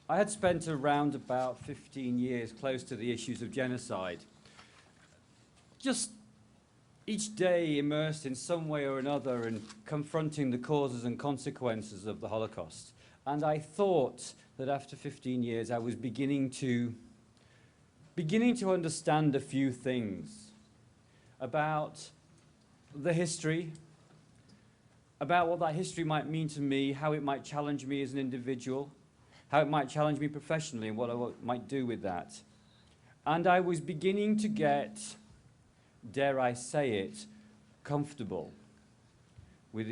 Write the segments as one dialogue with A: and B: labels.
A: I had spent around about 15 years close to the issues of genocide, just each day immersed in some way or another in confronting the causes and consequences of the Holocaust. And I thought that after 15 years I was beginning to understand a few things about the history, about what that history might mean to me, how it might challenge me as an individual, how it might challenge me professionally, and what I might do with that. And I was beginning to get, dare I say it, comfortable with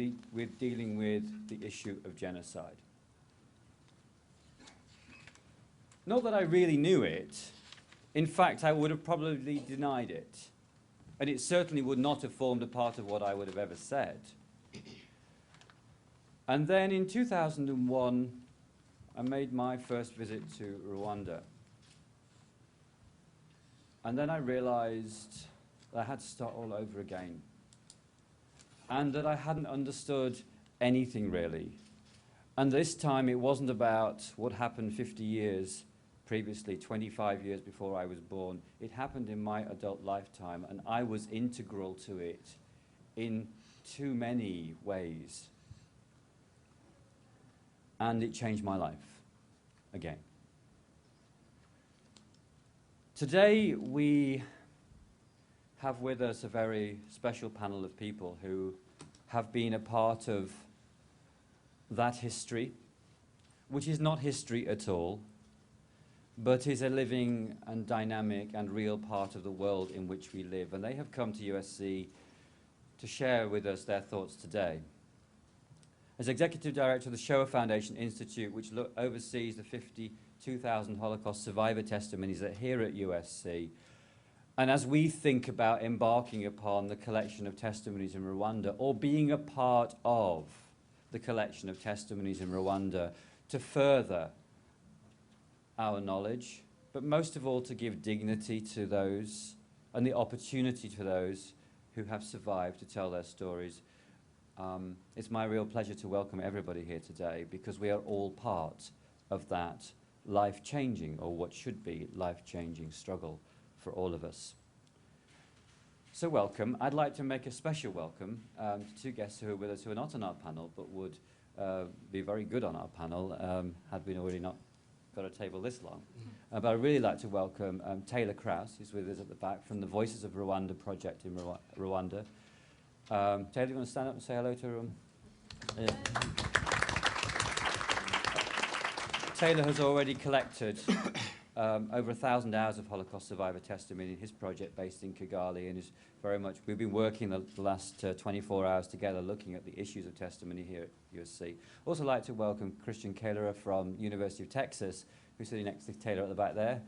A: dealing with the issue of genocide. Not that I really knew it. In fact, I would have probably denied it. And it certainly would not have formed a part of what I would have ever said. And then in 2001, I made my first visit to Rwanda. And then I realized that I had to start all over again. And that I hadn't understood anything really. And this time it wasn't about what happened 50 years previously, 25 years before I was born. It happened in my adult lifetime, and I was integral to it in too many ways. And it changed my life again. Today we have with us a very special panel of people who have been a part of that history, which is not history at all, but is a living and dynamic and real part of the world in which we live. And they have come to USC to share with us their thoughts today. As Executive Director of the Shoah Foundation Institute, which oversees the 52,000 Holocaust survivor testimonies that are here at USC, and as we think about embarking upon the collection of testimonies in Rwanda, or being a part of the collection of testimonies in Rwanda to further our knowledge, but most of all to give dignity to those and the opportunity to those who have survived to tell their stories. It's my real pleasure to welcome everybody here today, because we are all part of that life-changing, or what should be life-changing, struggle for all of us. So welcome. I'd like to make a special welcome to two guests who are with us who are not on our panel, but would be very good on our panel had we already not got a table this long. But I'd really like to welcome Taylor Krause, who's with us at the back, from the Voices of Rwanda project in Rwanda. Taylor, you want to stand up and say hello to everyone? Yeah. Taylor has already collected over 1,000 hours of Holocaust survivor testimony in his project based in Kigali, and is very much, we've been working the last 24 hours together looking at the issues of testimony here at USC. Also like to welcome Christian Kaler from University of Texas, who's sitting next to Taylor at the back there.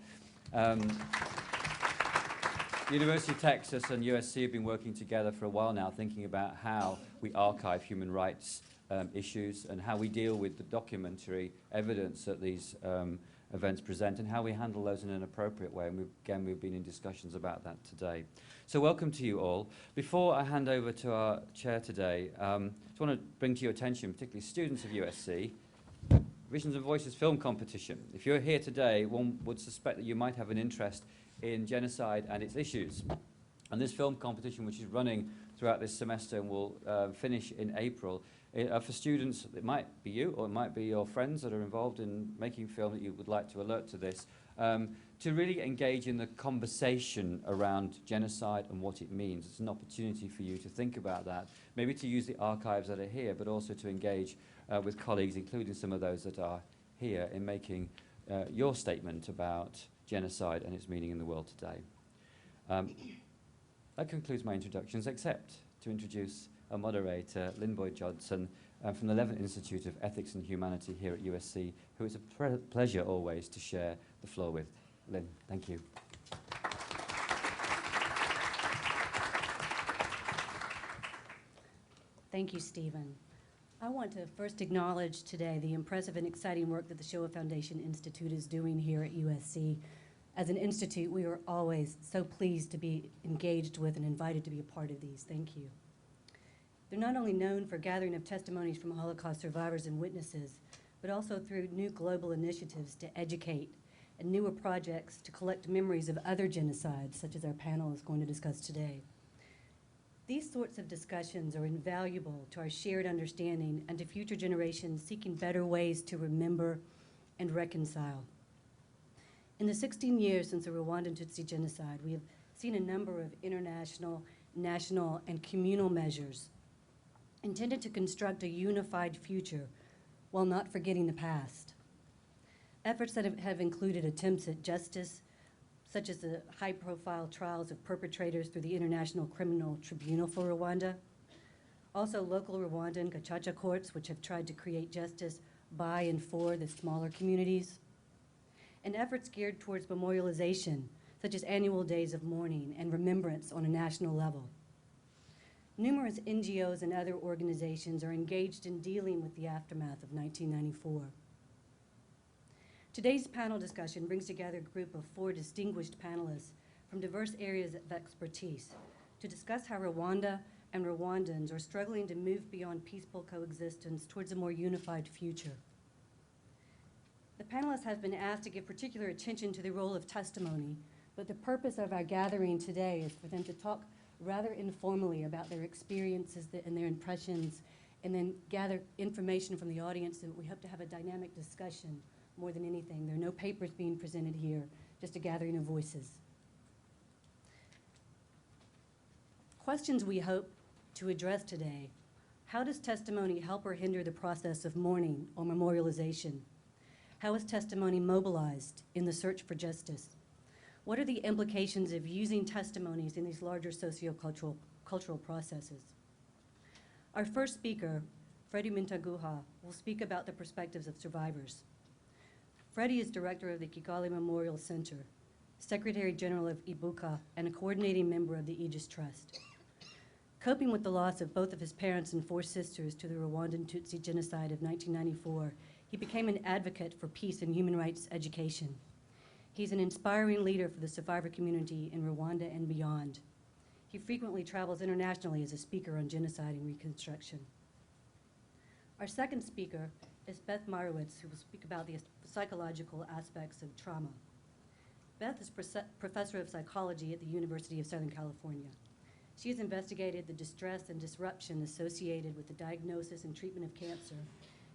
A: University of Texas and USC have been working together for a while now, thinking about how we archive human rights issues and how we deal with the documentary evidence that these events present, and how we handle those in an appropriate way. And we've been in discussions about that today. So welcome to you all. Before I hand over to our chair today, I just want to bring to your attention, particularly students of USC, Visions and Voices film competition. If you're here today, one would suspect that you might have an interest in genocide and its issues. And this film competition, which is running throughout this semester and will finish in April, for students, it might be you or it might be your friends that are involved in making film that you would like to alert to this, to really engage in the conversation around genocide and what it means. It's an opportunity for you to think about that, maybe to use the archives that are here, but also to engage with colleagues, including some of those that are here, in making your statement about genocide and its meaning in the world today. That concludes my introductions, except to introduce our moderator, Boyd-Judson, from the Levan Institute of Ethics and Humanity here at USC, who it's a pleasure always to share the floor with. Lynn, thank you.
B: Thank you, Stephen. I want to first acknowledge today the impressive and exciting work that the Shoah Foundation Institute is doing here at USC. As an institute, we are always so pleased to be engaged with and invited to be a part of these. Thank you. They're not only known for gathering of testimonies from Holocaust survivors and witnesses, but also through new global initiatives to educate and newer projects to collect memories of other genocides, such as our panel is going to discuss today. These sorts of discussions are invaluable to our shared understanding and to future generations seeking better ways to remember and reconcile. In the 16 years since the Rwandan Tutsi genocide, we have seen a number of international, national, and communal measures intended to construct a unified future while not forgetting the past. Efforts that have included attempts at justice, such as the high-profile trials of perpetrators through the International Criminal Tribunal for Rwanda, also local Rwandan Gacaca courts, which have tried to create justice by and for the smaller communities, and efforts geared towards memorialization, such as annual days of mourning and remembrance on a national level. Numerous NGOs and other organizations are engaged in dealing with the aftermath of 1994. Today's panel discussion brings together a group of 4 distinguished panelists from diverse areas of expertise to discuss how Rwanda and Rwandans are struggling to move beyond peaceful coexistence towards a more unified future. The panelists have been asked to give particular attention to the role of testimony, but the purpose of our gathering today is for them to talk rather informally about their experiences and their impressions, and then gather information from the audience so that we hope to have a dynamic discussion more than anything. There are no papers being presented here, just a gathering of voices. Questions we hope to address today: how does testimony help or hinder the process of mourning or memorialization? How is testimony mobilized in the search for justice? What are the implications of using testimonies in these larger cultural processes? Our first speaker, Freddy Mutanguha, will speak about the perspectives of survivors. Freddy is director of the Kigali Memorial Center, Secretary General of IBUKA, and a coordinating member of the Aegis Trust. Coping with the loss of both of his parents and 4 sisters to the Rwandan Tutsi genocide of 1994, he became an advocate for peace and human rights education. He's an inspiring leader for the survivor community in Rwanda and beyond. He frequently travels internationally as a speaker on genocide and reconstruction. Our second speaker is Beth Meyerowitz, who will speak about the psychological aspects of trauma. Beth is professor of psychology at the University of Southern California. She has investigated the distress and disruption associated with the diagnosis and treatment of cancer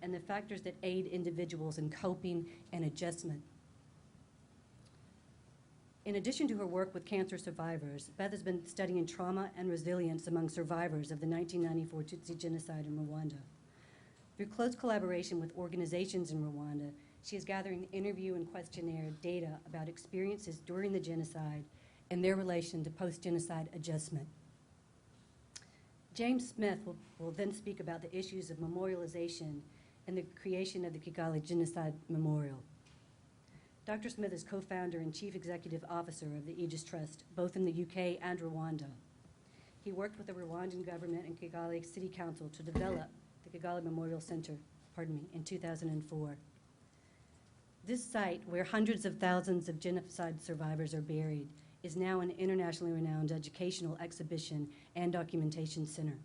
B: and the factors that aid individuals in coping and adjustment. In addition to her work with cancer survivors, Beth has been studying trauma and resilience among survivors of the 1994 Tutsi genocide in Rwanda. Through close collaboration with organizations in Rwanda, she is gathering interview and questionnaire data about experiences during the genocide and their relation to post-genocide adjustment. James Smith will then speak about the issues of memorialization and the creation of the Kigali Genocide Memorial. Dr. Smith is co-founder and chief executive officer of the Aegis Trust, both in the UK and Rwanda. He worked with the Rwandan government and Kigali City Council to develop the Kigali Memorial Center, in 2004. This site, where hundreds of thousands of genocide survivors are buried, is now an internationally renowned educational exhibition and documentation center.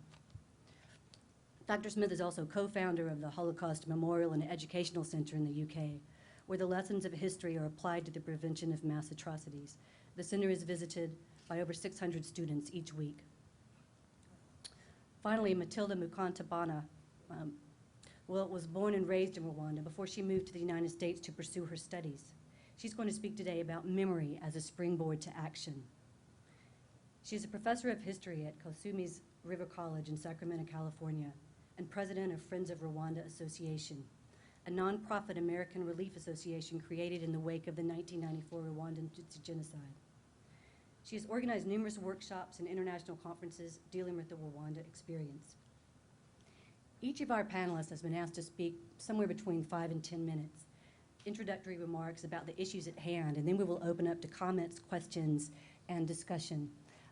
B: Dr. Smith is also co-founder of the Holocaust Memorial and Educational Center in the UK, where the lessons of history are applied to the prevention of mass atrocities. The center is visited by over 600 students each week. Finally, Mathilde Mukantabana was born and raised in Rwanda before she moved to the United States to pursue her studies. She's going to speak today about memory as a springboard to action. She's a professor of history at Consumnes River College in Sacramento, California, and president of Friends of Rwanda Association, a nonprofit American relief association created in the wake of the 1994 Rwandan Tutsi genocide. She has organized numerous workshops and international conferences dealing with the Rwanda experience. Each of our panelists has been asked to speak somewhere between 5 and 10 minutes, introductory remarks about the issues at hand, and then we will open up to comments, questions, and discussion.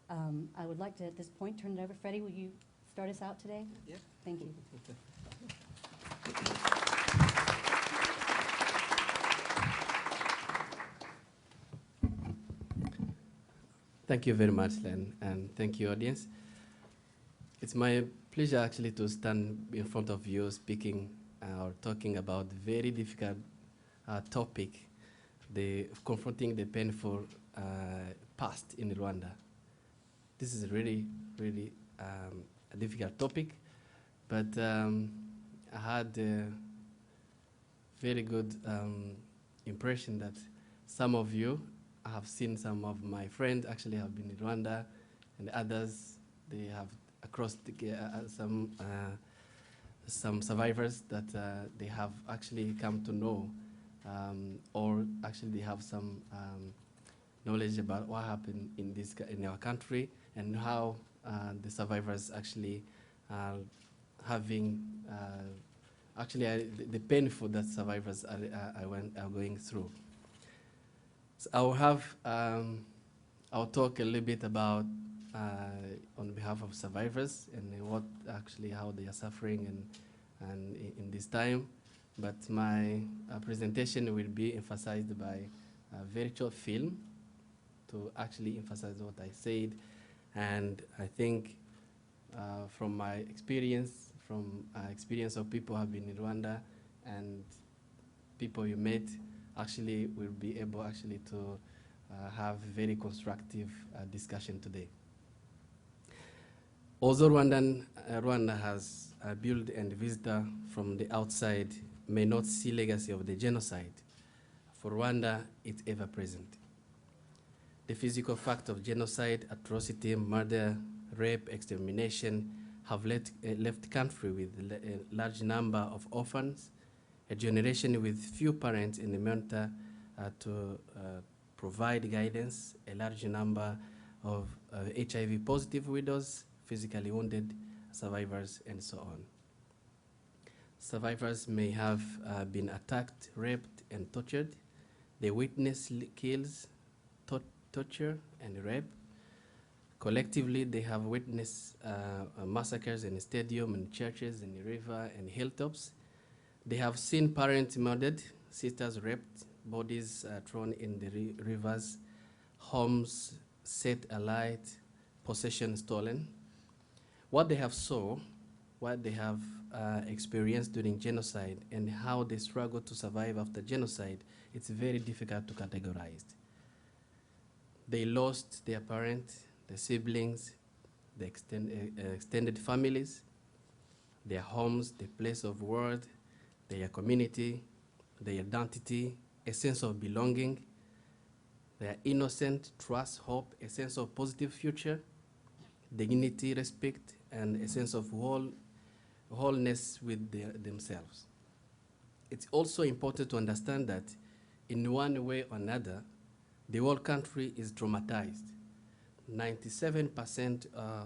B: I would like to, at this point, turn it over. Freddy, will you start us out today?
C: Yeah.
B: Thank you.
C: Thank you very much, Len, and thank you, audience. It's my pleasure, actually, to stand in front of you speaking are talking about very difficult topic, confronting the painful past in Rwanda. This is really, really a difficult topic, but I had a very good impression that some of you, I have seen some of my friends actually have been in Rwanda, and others, they have across the, some survivors that they have actually come to know, or actually they have some knowledge about what happened in our country and how the survivors actually are having the painful that survivors are going through. So I'll talk a little bit about on behalf of survivors and how they are suffering and in this time. But my presentation will be emphasized by a very short film to actually emphasize what I said. And I think from my experience, experience of people who have been in Rwanda and people you met, actually will be able actually to have very constructive discussion today. Although Rwanda has built and visitor from the outside may not see legacy of the genocide, for Rwanda it's ever present. The physical fact of genocide, atrocity, murder, rape, extermination have left country with a large number of orphans, a generation with few parents in the mentor to provide guidance, a large number of HIV positive widows, physically wounded survivors, and so on. Survivors may have been attacked, raped, and tortured. They witness kills, torture, and rape. Collectively, they have witnessed massacres in stadiums, in churches, in the river, and hilltops. They have seen parents murdered, sisters raped, bodies thrown in the rivers, homes set alight, possessions stolen. What they have saw, what they have experienced during genocide, and how they struggle to survive after genocide, it's very difficult to categorize. They lost their parents, their siblings, the extended families, their homes, the place of work, their community, their identity, a sense of belonging, their innocent, trust, hope, a sense of positive future, dignity, respect, and a sense of wholeness with themselves. It's also important to understand that in one way or another, the whole country is traumatized. 97%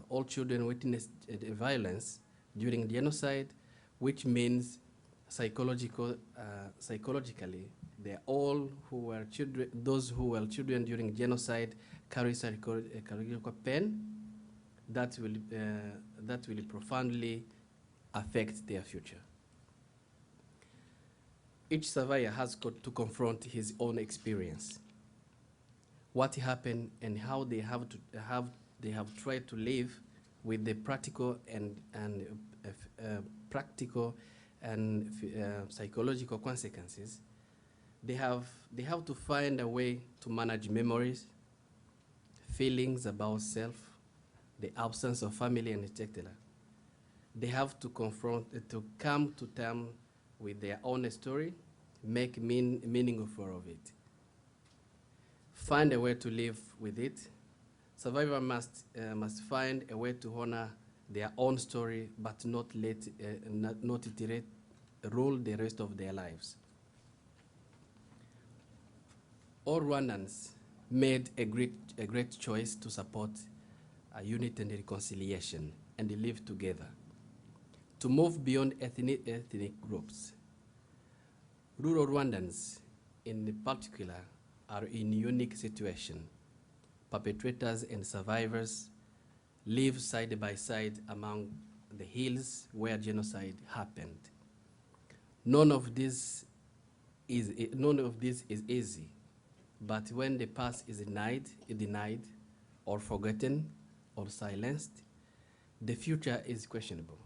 C: all children witnessed violence during genocide, which means psychologically, all who were children, those who were children during genocide carry psychological pain that will profoundly affect their future. Each survivor has got to confront his own experience, what happened, and how they have tried to live with the practical and psychological consequences. They have to find a way to manage memories, feelings about self, the absence of family, and etc. They have to come to terms with their own story, make meaningful of it, find a way to live with it. Survivor must find a way to honor their own story, but not let it rule the rest of their lives. All Rwandans made a great choice to support unity and reconciliation and live together, to move beyond ethnic groups. Rural Rwandans, in particular, are in a unique situation. Perpetrators and survivors live side by side among the hills where genocide happened. None of this is easy, but when the past is denied or forgotten or silenced, the future is questionable.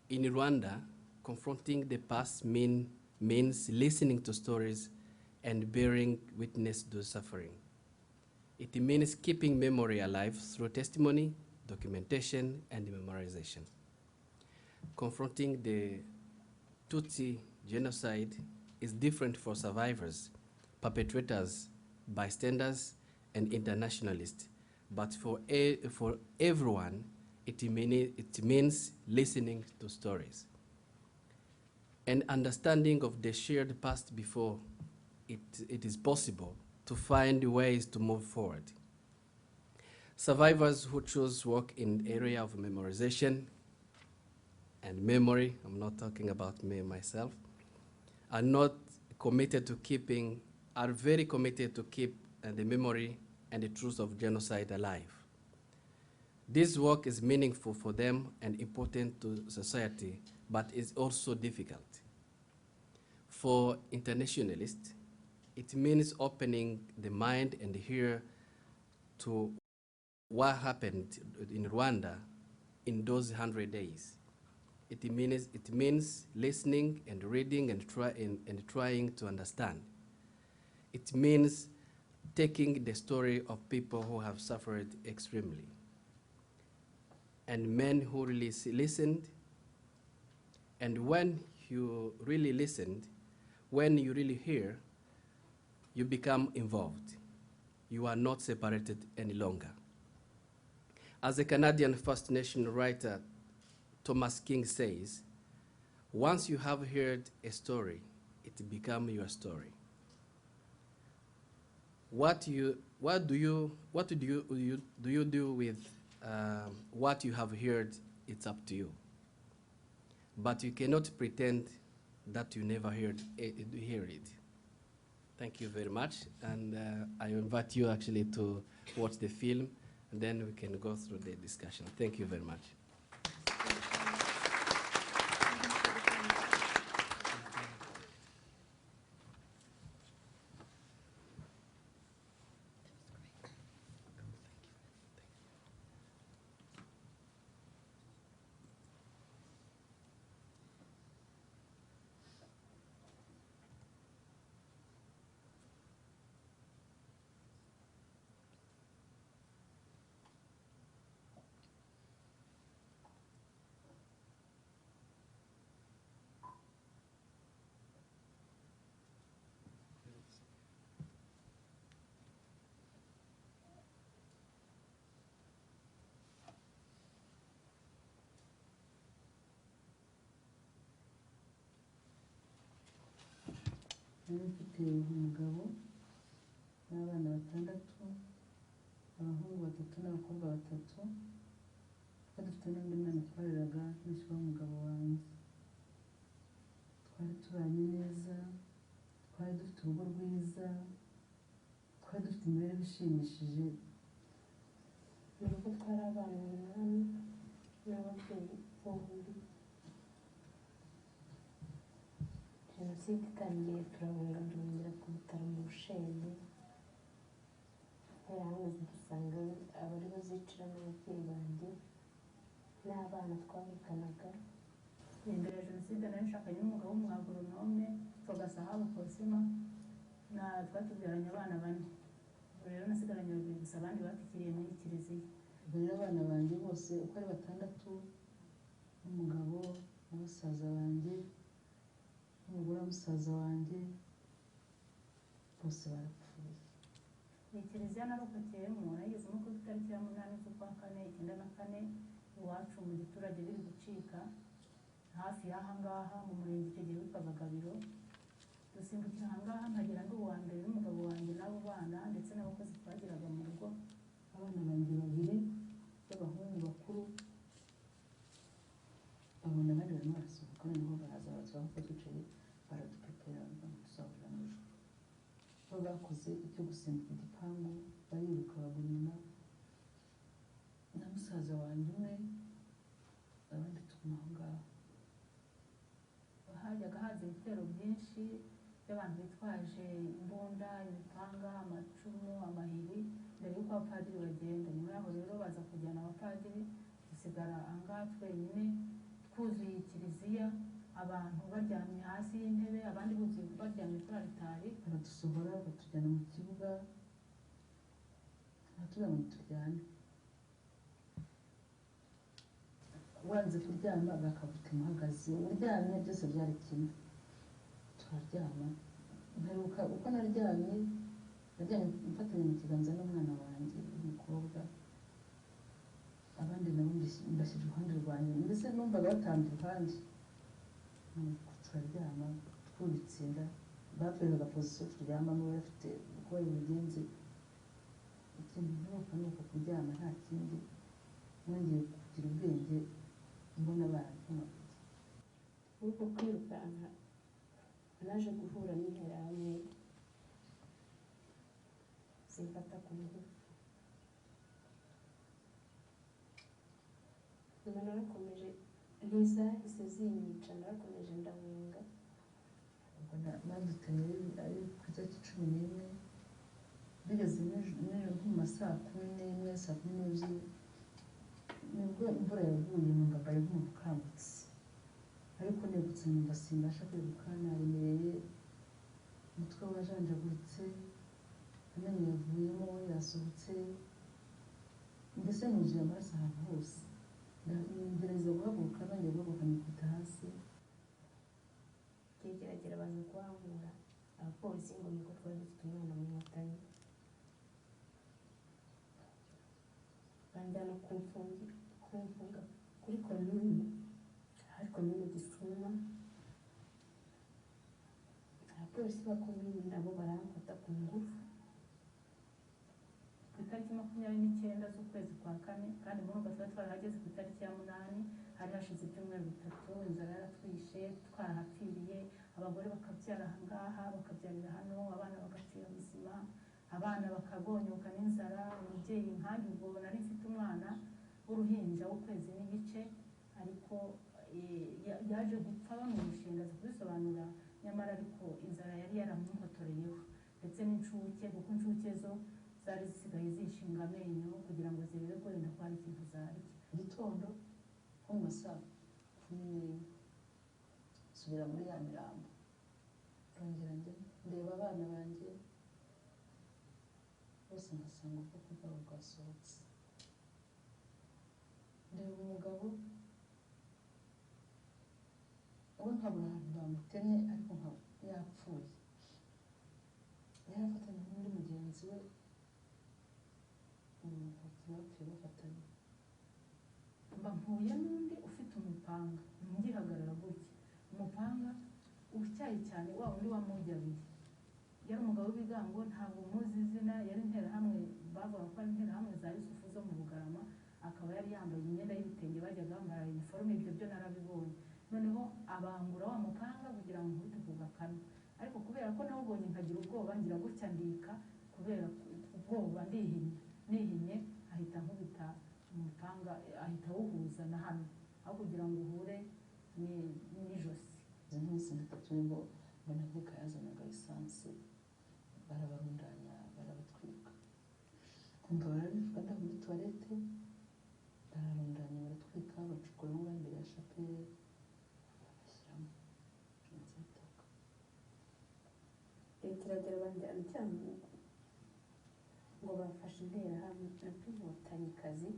C: In Rwanda, confronting the past means listening to stories and bearing witness to suffering. It means keeping memory alive through testimony, documentation, and memorization. Confronting the Tutsi genocide is different for survivors, perpetrators, bystanders, and internationalists. But for everyone, it means listening to stories and understanding of the shared past before it is possible to find ways to move forward. Survivors who choose work in area of memorization and memory, I'm not talking about me myself, are very committed to keep the memory and the truth of genocide alive. This work is meaningful for them and important to society, but is also difficult. For internationalists, it means opening the mind and ear to what happened in Rwanda in those 100 days. It means listening and reading and trying to understand. It means taking the story of people who have suffered extremely and men who really listened. And when you really listened, when you really hear, you become involved. You are not separated any longer. As a Canadian First Nation writer, Thomas King says, once you have heard a story, it becomes your story. What do you do with what you have heard? It's up to you. But you cannot pretend that you never hear it. Thank you very much, and I invite you actually to watch the film, and then we can go through the discussion. Thank you very much.
D: Mfite umugabo n'abana 6, abahungu 3 n'abakobwa 3, twari dufite n'undi mwana twareraga n'ishywa umugabo wanjye. Twari tubanye neza, twari dufite urugo rwiza, twari dufite imibereho ishimishije. Nubwo twari abana 8 n'ababyeyi bombi. Genocide itangiye turahunga ndongera ku bitaro mu Bushenge. Yarahamaze dusanga abari bazicira n'ababyeyi banjye n'abana twabikanaga. Imbere ya Genocide nari nshakanye n'umugabo w'umwagoronome Togasahabu Kosima, na twatubyaranye abana 4. Rero nasigaranye 2 gusa, abandi batikiriye muri kiliziya. Rero abana banjye bose uko ari 6 n'umugabo n'abasaza banjye umugore w'umusaza wanjye bose barapfuye. Ni kiliziya narokokeyemo, nagezemo ku itariki ya 8 z'ukwa 4, 1994, iwacu mu giturage biri gucika hafi y'aha ngaha mu murenge icyo gihe witwaga Gabiro. Dusimbukira aha ngaha nkagera ndi uwa mbere n'umugabo wanjye n'abo bana ndetse n'abakozi twagiraga mu rugo. Abana banjye 2 b'abahungu bakuru babona bari barimo barasohoka, noneho baraza bazaho twicaye baradupepera tuzahurira mu ijoro. Bo bakoze icyo gusimbuka igipangu bariruka bagwa inyuma na musaza wanjye umwe, abandi tuguma aho ngaho. Hajyaga haza ibitero byinshi by'abantu bitwaje imbunda, imipanga, amacumu, amahiri mbere y'uko abapadiri bagenda. Nyuma yaho rero baza kujyana abapadiri, dusigara aha ngaha twenyine twuzuye kiliziya. abantu baryamye hasi y'intebe abandi bose baryamye kuri altari baradusohora batujyana mu kibuga batubwira ngo turyame wanze kuryama bakagutema uhagaze uryamye byose byari kimwe turaryama mperuka uko naryamye mfatanye mu kiganza n'umwana wanjye w'umukobwa abandi nabo mbashyira iruhande rwanjye mbese numvaga batamba iruhande turaryama twubitse inda baperezaga pozisiyo turyamamo bafite uko bari bugenze ikintu nuka kuryama nta kindi nongeye kugira ubwenge mbona barantuma
E: uko kwirukanka naje guhura n'interahamwe zimfata ku ngufu nyuma narakomeje ntizahise zinyica narakomeje ndahunga
D: ubwo baduteye ari ku itariki 11 bigeze nijoro nko mu ma saa 11 saa 12 nibwo imvura yaguye numva mbaye nk'umuntu ukangutse ariko negutse numva simbasha kwiruka naremereye umutwe wajanjaguritse amenyo yavuyemo yasohotse mbese nuzuye amaraso ahantu hose ngerageza guhaguruka nongeye guhaguruka nikubita hasi
E: kigeragera baza kuhankura abapolisi ngo niko twari dufite umwana mu Nkotanyi banjyana kumfunga kuri komini hari komini Gisuma abapolisi ba komini nabo baramfata ku ngufu
D: ku itariki 29 z'ukwezi kwa kane kandi muri ugasaba twarahageze ku itariki ya 8 hari hashize ibyumweru 3 inzara yaratwishe twarahapfiriye abagore bakabyara ahangaha bakabyarira hano abana bagapfira ubuzima abana bakagonyoka n'inzara umubyeyi nkanjye ubwo nari mfite umwana w'uruhinja w'ukwezi n'igice ariko yaje gupfa bamushinga kubisobanura nyamara ariko inzara yari yaramuhotoreyeho ndetse n'incuke kuko incuke zo zari zisigaye zishinga amenyo kugira ngo zirebe ko wenda ko hari ikintu zarya igitondo nko mu masaa 11 subira muri ya mirambo rongera ndeba abana banjye bose nkasanga ubwoko bwabo bwasohotse ndeba umugabo uwo nkabura ahantu bamutemye ariko yapfuye yarafatanye n'undi mugenzi we bapfuye bafatanye mba mpuye n'undi ufite umupanga ngihagarara gutya umupanga utyaye cyane wa undi wamujya abiri yari umugabo w'ibigango ntabwo muzi izina yari interahamwe bavuga ko ari interahamwe za Yusufu zo mu Bugarama akaba yari yambaye imyenda y'ibitenge bajyaga bambara uniforme ibyo byo narabibonye noneho abangura wa mupanga kugira ngo nkubite ku gakanu ariko kubera ko nawe ubonye nkagira ubwoba ngira gutya ndika kubera ubwoba nihinye ahita nkubita umupanga ahita awuhuza na hano aho kugira ngo uhure n'ijosi iminsi 3 nibwo mbona ABUKA yazanaga lisansi barabarundanya barabatwika kumva barabivuga ndaho muri toilette bararundanya baratwika bacukura ngo imbere ya chapelle bashyiramo nzitaka
E: kiragera banjyana cyane ngo bafashe interahamwe n'inkotanyi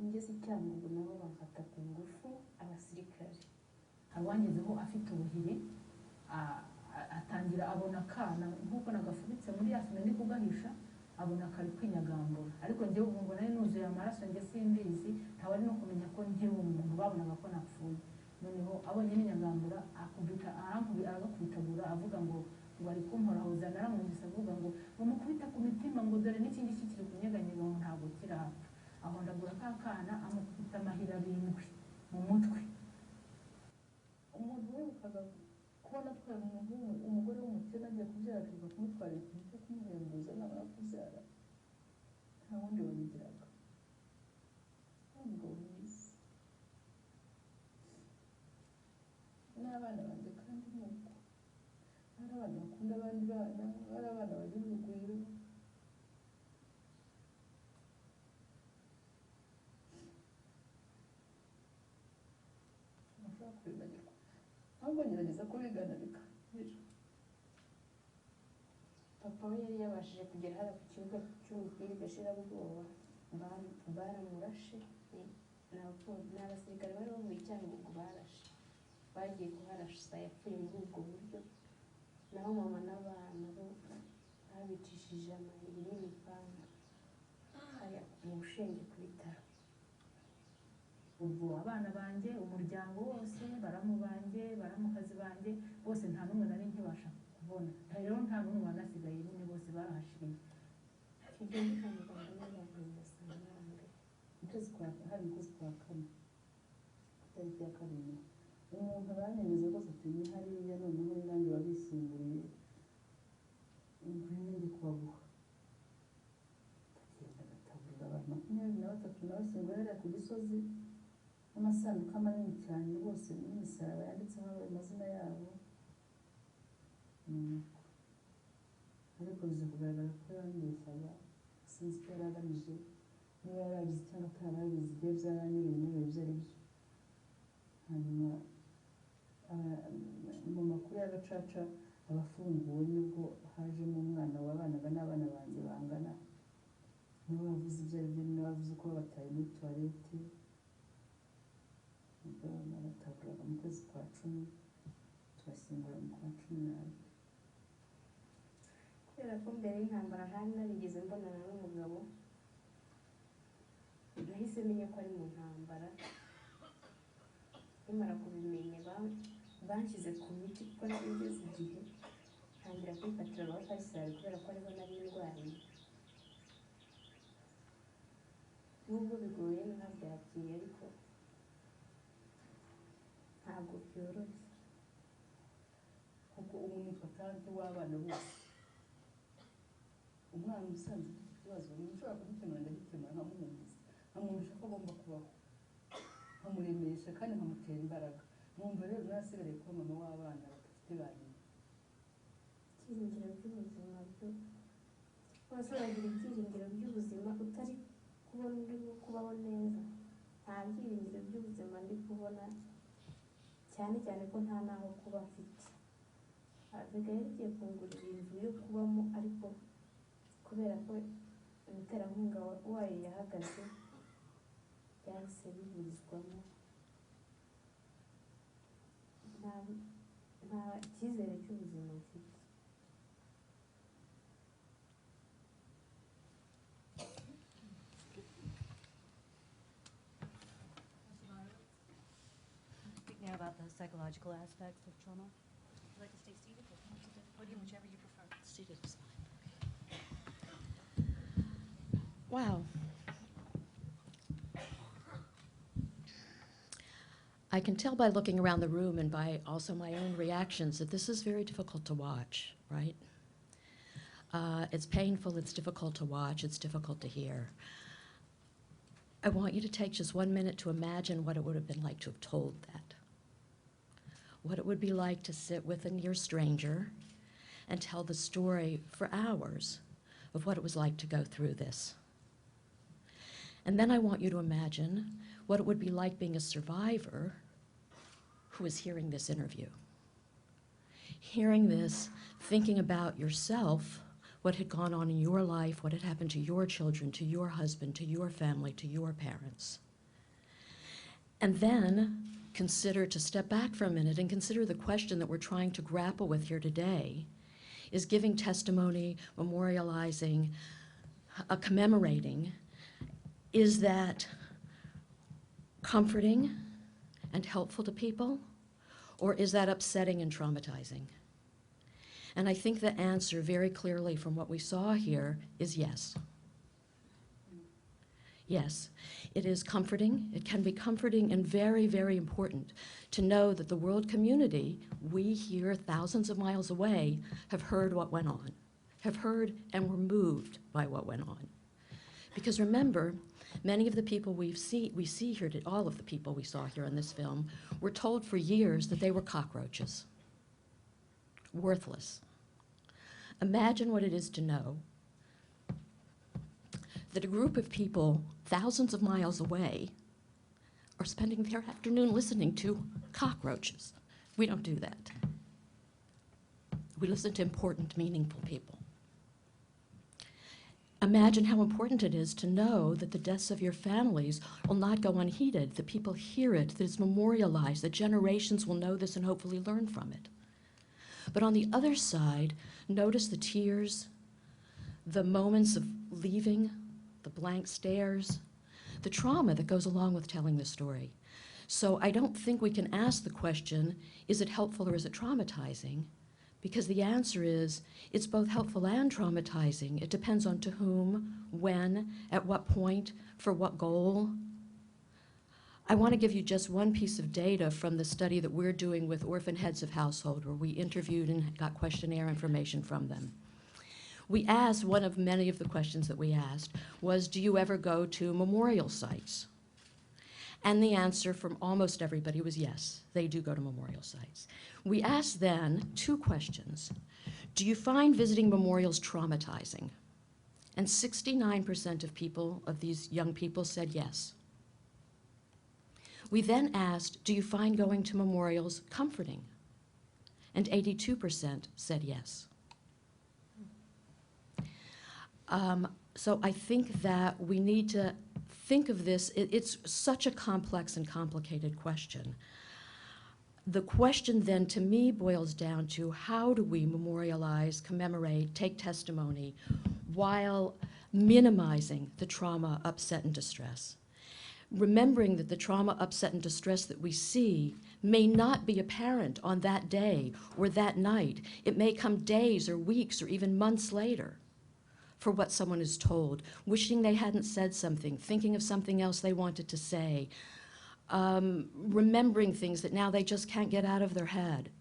E: ngeze icyamungu nabo bamfata ku ngufu abasirikare
D: awangezeho afite ubuhiri atangira abona akana nk'uko nagafubitse muri yasime ndi kugahisha abona kari kwinyagambura ariko njyewe ubu ngo nari nuzuye amaraso njye simbizi ntawari no kumenya ko njyewe umuntu babonaga ko napfuye noneho abonye n'inyagambura aragakubitagura avuga ngo bari kumporahoza naramwumvise avuga ngo umukubita ku mitima ngo dore n'ikindi kiri kunyeganyega ngo ntabwo kirapfa aho ndagura ka kana amukubita amahira 7 mu mutwe umuntu wibukaga kubona twari umugore w'umukene agiye kubyara akibuka kumutwara ikintu cyo kumuhembuza namara kubyara nta wundi wabigiraga umugabo mwiza n'abana banjye kandi nuko hari abana bakunda abandi bana hari abana bagira urugwiro kubimanyirwa ahubwo ngerageza kubigana bikabira.
E: papa we yari yabashije kugera hariya ku kibuga cy'umupira gashirabwoba baramurashe ni abasirikare bari bavuye Cyangugu barashe bagiye kuharasa yapfuye muri ubwo buryo naho mama n'abana bo babicishije amayeri n'imipanga hariya mu Bushenge ku bitaro.
D: Ubwo abana banjye umuryango wose baramu banjye baramukazi banjye bose nta n'umwe nari nkibasha kubona rero nta n'umwe wanasigaye nyine bose barahashiriye.
E: Kigenda kwa muganga n'abaganga sanange
D: Ukwezi kwa hari ukwezi kwa kane tariki ya kabiri umuntu aranyemeza rwose ati ni hariya noneho nanjye wabisimburiye ngwino ndi kubaguha tugenda gataburira abantu 23 n'abashyingura hariya ku Gisozi n'amasanduku manini cyane rwose n'imisaraba yanditseho amazina yabo. Ariko biza kugaragara ko yambeshyaga sinzi icyo yari agamije niba yarabizi cyangwa atarabizi ibyo byaranyuriye n'ibyo ibyo ari byo. Hanyuma mu makuru y'agacaca abafunguwe nibwo hajemo umwana wabanaga n'abana banjye bangana niwe wavuze ibyo ari byo niwe wavuze ko bataye muri tuwarete nibwo barataburaga mu kwezi kwa 10 tubashyingura mu kwa 12.
E: kubera ko mbere y'intambara ntari narigeze mbonana n'umugabo nahise menya ko ari mu ntambara nimara kubimenya banshyize ku miti kuko nari ngeze igihe ntangira kwifatira aba Faisal kubera ko ariho nari ndwariye nubwo bigoye ntabyakiriye ariko ntabwo byoroshye
D: kuko ubu nitwa tanti w'abana bose umwana usanzwe ufite ikibazo ntushobora kugikemura ndagikemura nkamwumvise nkamwumvisha ko agomba kubaho nkamuremesha kandi nkamutera imbaraga mwumva rero nasigaye kuba mama w'abana badafite ba nyina.
E: Ibyiringiro by'ubuzima byo wasobagira ibyiringiro by'ubuzima utari kubona urimo kubaho neza nta byiringiro by'ubuzima ndi kubona cyane cyane ko nta naho kuba mfite asigaye bigiye kungurira inzu yo kubamo ariko kubera ko umuterankunga wayo yahagaze byahise biburizwamo nta cyizere cy'ubuzima mfite.
B: Now about the psychological aspects of trauma. Would you like to stay seated or come to the podium, whichever you prefer? Seated is fine.
F: Wow. I can tell by looking around the room and by also my own reactions that this is very difficult to watch, right? It's painful, it's difficult to watch, it's difficult to hear. I want you to take just 1 minute to imagine what it would have been like to have told that. What it would be like to sit with a near stranger and tell the story for hours of what it was like to go through this. And then I want you to imagine what it would be like being a survivor who is hearing this interview. Hearing this, thinking about yourself, what had gone on in your life, what had happened to your children, to your husband, to your family, to your parents. And then consider, to step back for a minute and consider the question that we're trying to grapple with here today, is giving testimony, memorializing, commemorating, is that comforting and helpful to people, or is that upsetting and traumatizing? And I think the answer very clearly from what we saw here is yes. Yes, it is comforting. It can be comforting and very, very important to know that the world community, we here thousands of miles away, have heard what went on, have heard and were moved by what went on. Because remember, many of the people we see here, all of the people we saw here in this film, were told for years that they were cockroaches, worthless. Imagine what it is to know that a group of people thousands of miles away or spending their afternoon listening to cockroaches. We don't do that. We listen to important, meaningful people. Imagine how important it is to know that the deaths of your families will not go unheeded, that people hear it, that it's memorialized, that generations will know this and hopefully learn from it. But on the other side, notice the tears, the moments of leaving, the blank stares, the trauma that goes along with telling the story. So I don't think we can ask the question, is it helpful or is it traumatizing? Because the answer is, it's both helpful and traumatizing. It depends on to whom, when, at what point, for what goal. I want to give you just one piece of data from the study that we're doing with orphan heads of household, where we interviewed and got questionnaire information from them. We asked, one of many of the questions that we asked was, do you ever go to memorial sites? And the answer from almost everybody was yes, they do go to memorial sites. We asked then 2 questions. Do you find visiting memorials traumatizing? And 69% of people, of these young people, said yes. We then asked, do you find going to memorials comforting? And 82% said yes. So I think that we need to think of this, it's such a complex and complicated question. The question then, to me, boils down to how do we memorialize, commemorate, take testimony while minimizing the trauma, upset, and distress? Remembering that the trauma, upset, and distress that we see may not be apparent on that day or that night. It may come days or weeks or even months later for what someone is told, wishing they hadn't said something, thinking of something else they wanted to say, remembering things that now they just can't get out of their head.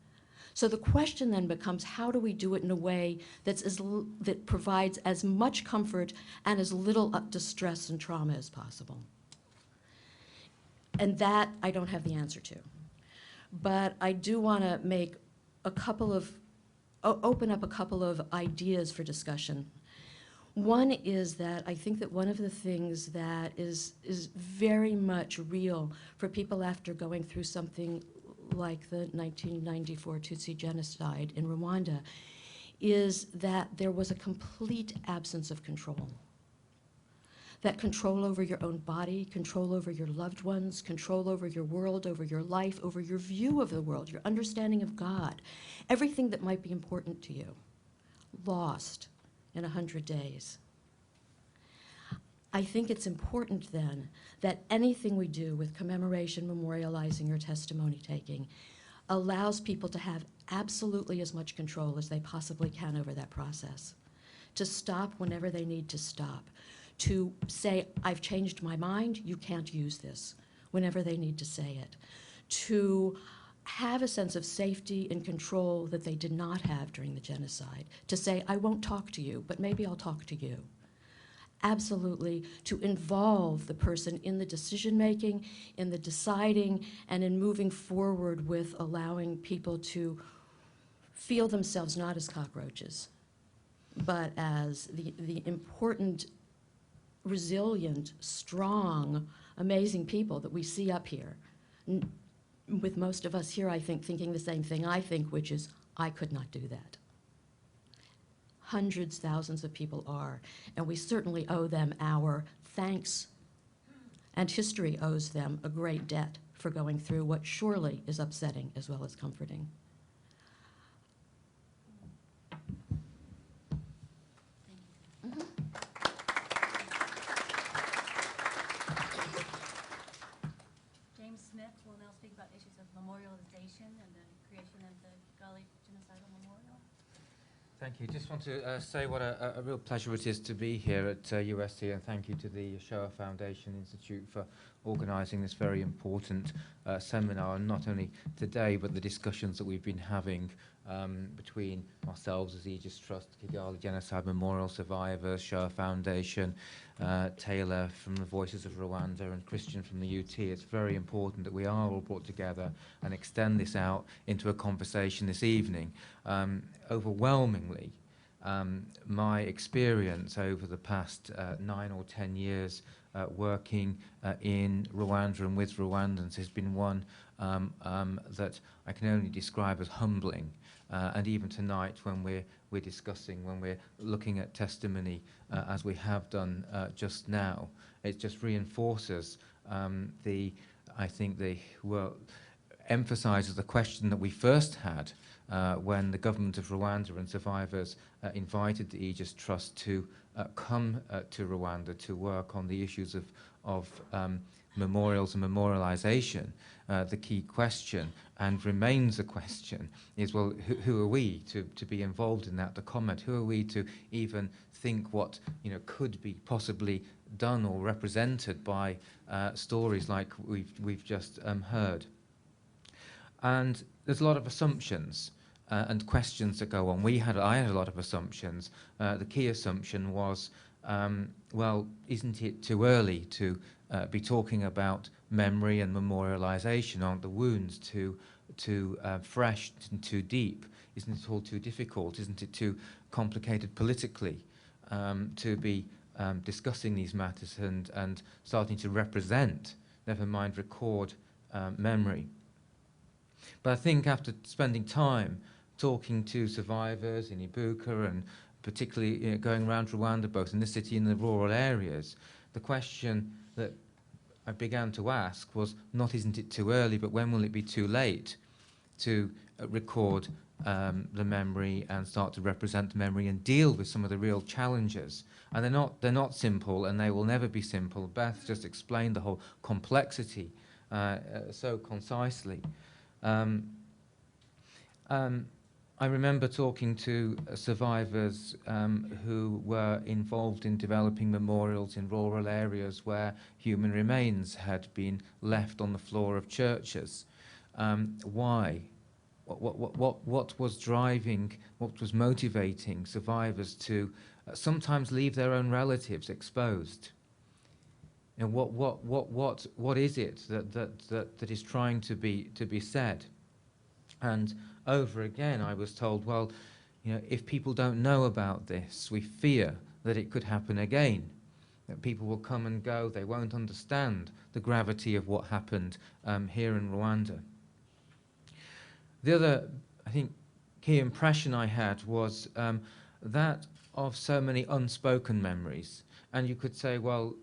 F: So the question then becomes, how do we do it in a way that provides as much comfort and as little distress and trauma as possible? And that I don't have the answer to. But I do want to make a couple of, open up a couple of ideas for discussion. One is that I think that one of the things that is very much real for people after going through something like the 1994 Tutsi genocide in Rwanda is that there was a complete absence of control. That control over your own body, control over your loved ones, control over your world, over your life, over your view of the world, your understanding of God, everything that might be important to you, lost in 100 days. I think it's important then that anything we do with commemoration, memorializing, or testimony taking allows people to have absolutely as much control as they possibly can over that process, to stop whenever they need to stop, to say, I've changed my mind, you can't use this, whenever they need to say it, to have a sense of safety and control that they did not have during the genocide, to say, I won't talk to you, but maybe I'll talk to you. Absolutely, to involve the person in the decision-making, in the deciding, and in moving forward with allowing people to feel themselves not as cockroaches, but as the important, resilient, strong, amazing people that we see up here. With most of us here, I think, thinking the same thing I think, which is, I could not do that. Hundreds, thousands of people are, and we certainly owe them our thanks, and history owes them a great debt for going through what surely is upsetting as well as comforting.
B: James Smith will now speak about issues of memorialization and the creation of the Gali Genocidal Memorial.
G: Thank you. Just want to say what a real pleasure it is to be here at USC, and thank you to the Shoah Foundation Institute for organising this very important seminar, and not only today, but the discussions that we've been having between ourselves as Aegis Trust, Kigali Genocide Memorial Survivors, Shoah Foundation, Taylor from the Voices of Rwanda, and Christian from the UT. It's very important that we are all brought together and extend this out into a conversation this evening. Overwhelmingly, My experience over the past 9 or 10 years working in Rwanda and with Rwandans has been one that I can only describe as humbling. And even tonight, when we're discussing, when we're looking at testimony, as we have done just now, it just reinforces emphasises the question that we first had when the government of Rwanda and survivors invited the Aegis Trust to come to Rwanda to work on the issues of memorials and memorialization. The key question, and remains a question, is, well, who are we to be involved in that, to comment? Who are we to even think what could be possibly done or represented by stories like we've just heard? And there's a lot of assumptions and questions that go on. I had a lot of assumptions. The key assumption was, well, isn't it too early to be talking about memory and memorialization? Aren't the wounds too fresh and too deep? Isn't it all too difficult? Isn't it too complicated politically to be discussing these matters and starting to represent, never mind record, memory? But I think after spending time talking to survivors in IBUKA and particularly going around Rwanda, both in the city and the rural areas, the question that I began to ask was not isn't it too early, but when will it be too late to record the memory and start to represent the memory and deal with some of the real challenges? And they're not simple, and they will never be simple. Beth just explained the whole complexity so concisely. I remember talking to survivors who were involved in developing memorials in rural areas where human remains had been left on the floor of churches. Why? What was driving, what was motivating survivors to sometimes leave their own relatives exposed? And what is it that is trying to be said? And over again, I was told, well, if people don't know about this, we fear that it could happen again, that people will come and go, they won't understand the gravity of what happened here in Rwanda. The other, I think, key impression I had was that of so many unspoken memories. And you could say, well,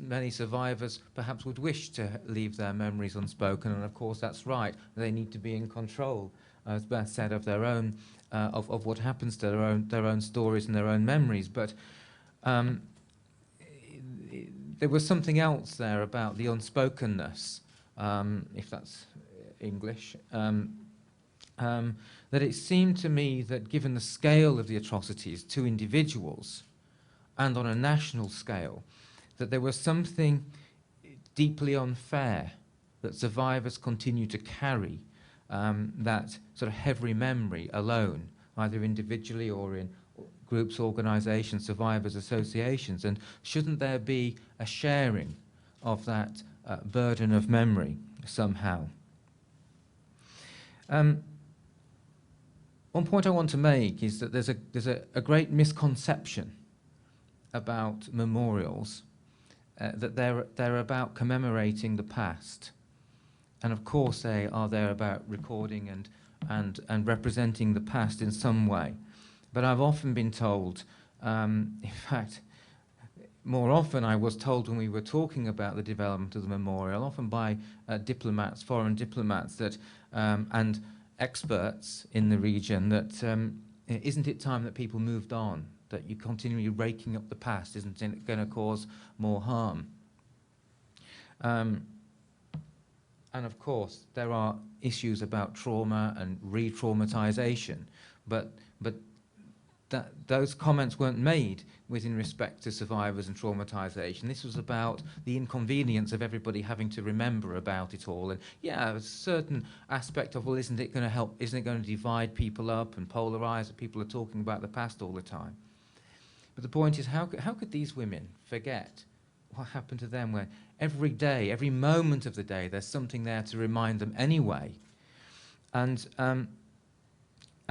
G: many survivors perhaps would wish to leave their memories unspoken, and of course that's right. They need to be in control, as Beth said, of their own, of what happens to their own stories and their own memories. But there was something else there about the unspokenness, if that's English, that it seemed to me that given the scale of the atrocities to individuals and on a national scale, that there was something deeply unfair that survivors continue to carry, that sort of heavy memory alone, either individually or in groups, organisations, survivors' associations. And shouldn't there be a sharing of that burden of memory somehow? One point I want to make is that there's a great misconception about memorials, that they're about commemorating the past, and of course they are there about recording and representing the past in some way. But I've often been told, in fact, more often I was told when we were talking about the development of the memorial, often by diplomats, foreign diplomats, that and experts in the region, that isn't it time that people moved on? That you continually raking up the past, isn't it going to cause more harm? And of course, there are issues about trauma and re-traumatization, but those comments weren't made within respect to survivors and traumatization. This was about the inconvenience of everybody having to remember about it all. And yeah, a certain aspect of, well, isn't it going to help? Isn't it going to divide people up and polarize? That people are talking about the past all the time. But the point is, how could these women forget what happened to them when every day, every moment of the day, there's something there to remind them anyway? And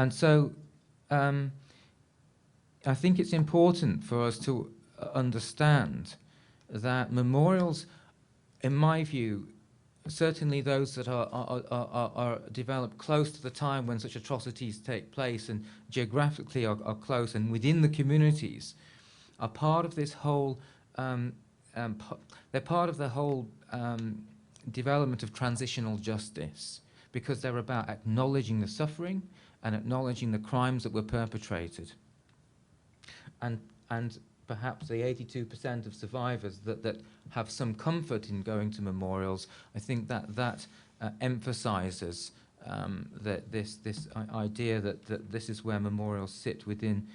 G: so I think it's important for us to understand that memorials, in my view, certainly those that are developed close to the time when such atrocities take place and geographically are close and within the communities, are part of this whole, they're part of the whole development of transitional justice, because they're about acknowledging the suffering and acknowledging the crimes that were perpetrated. And perhaps the 82% of survivors that have some comfort in going to memorials, I think that emphasizes this idea that this is where memorials sit within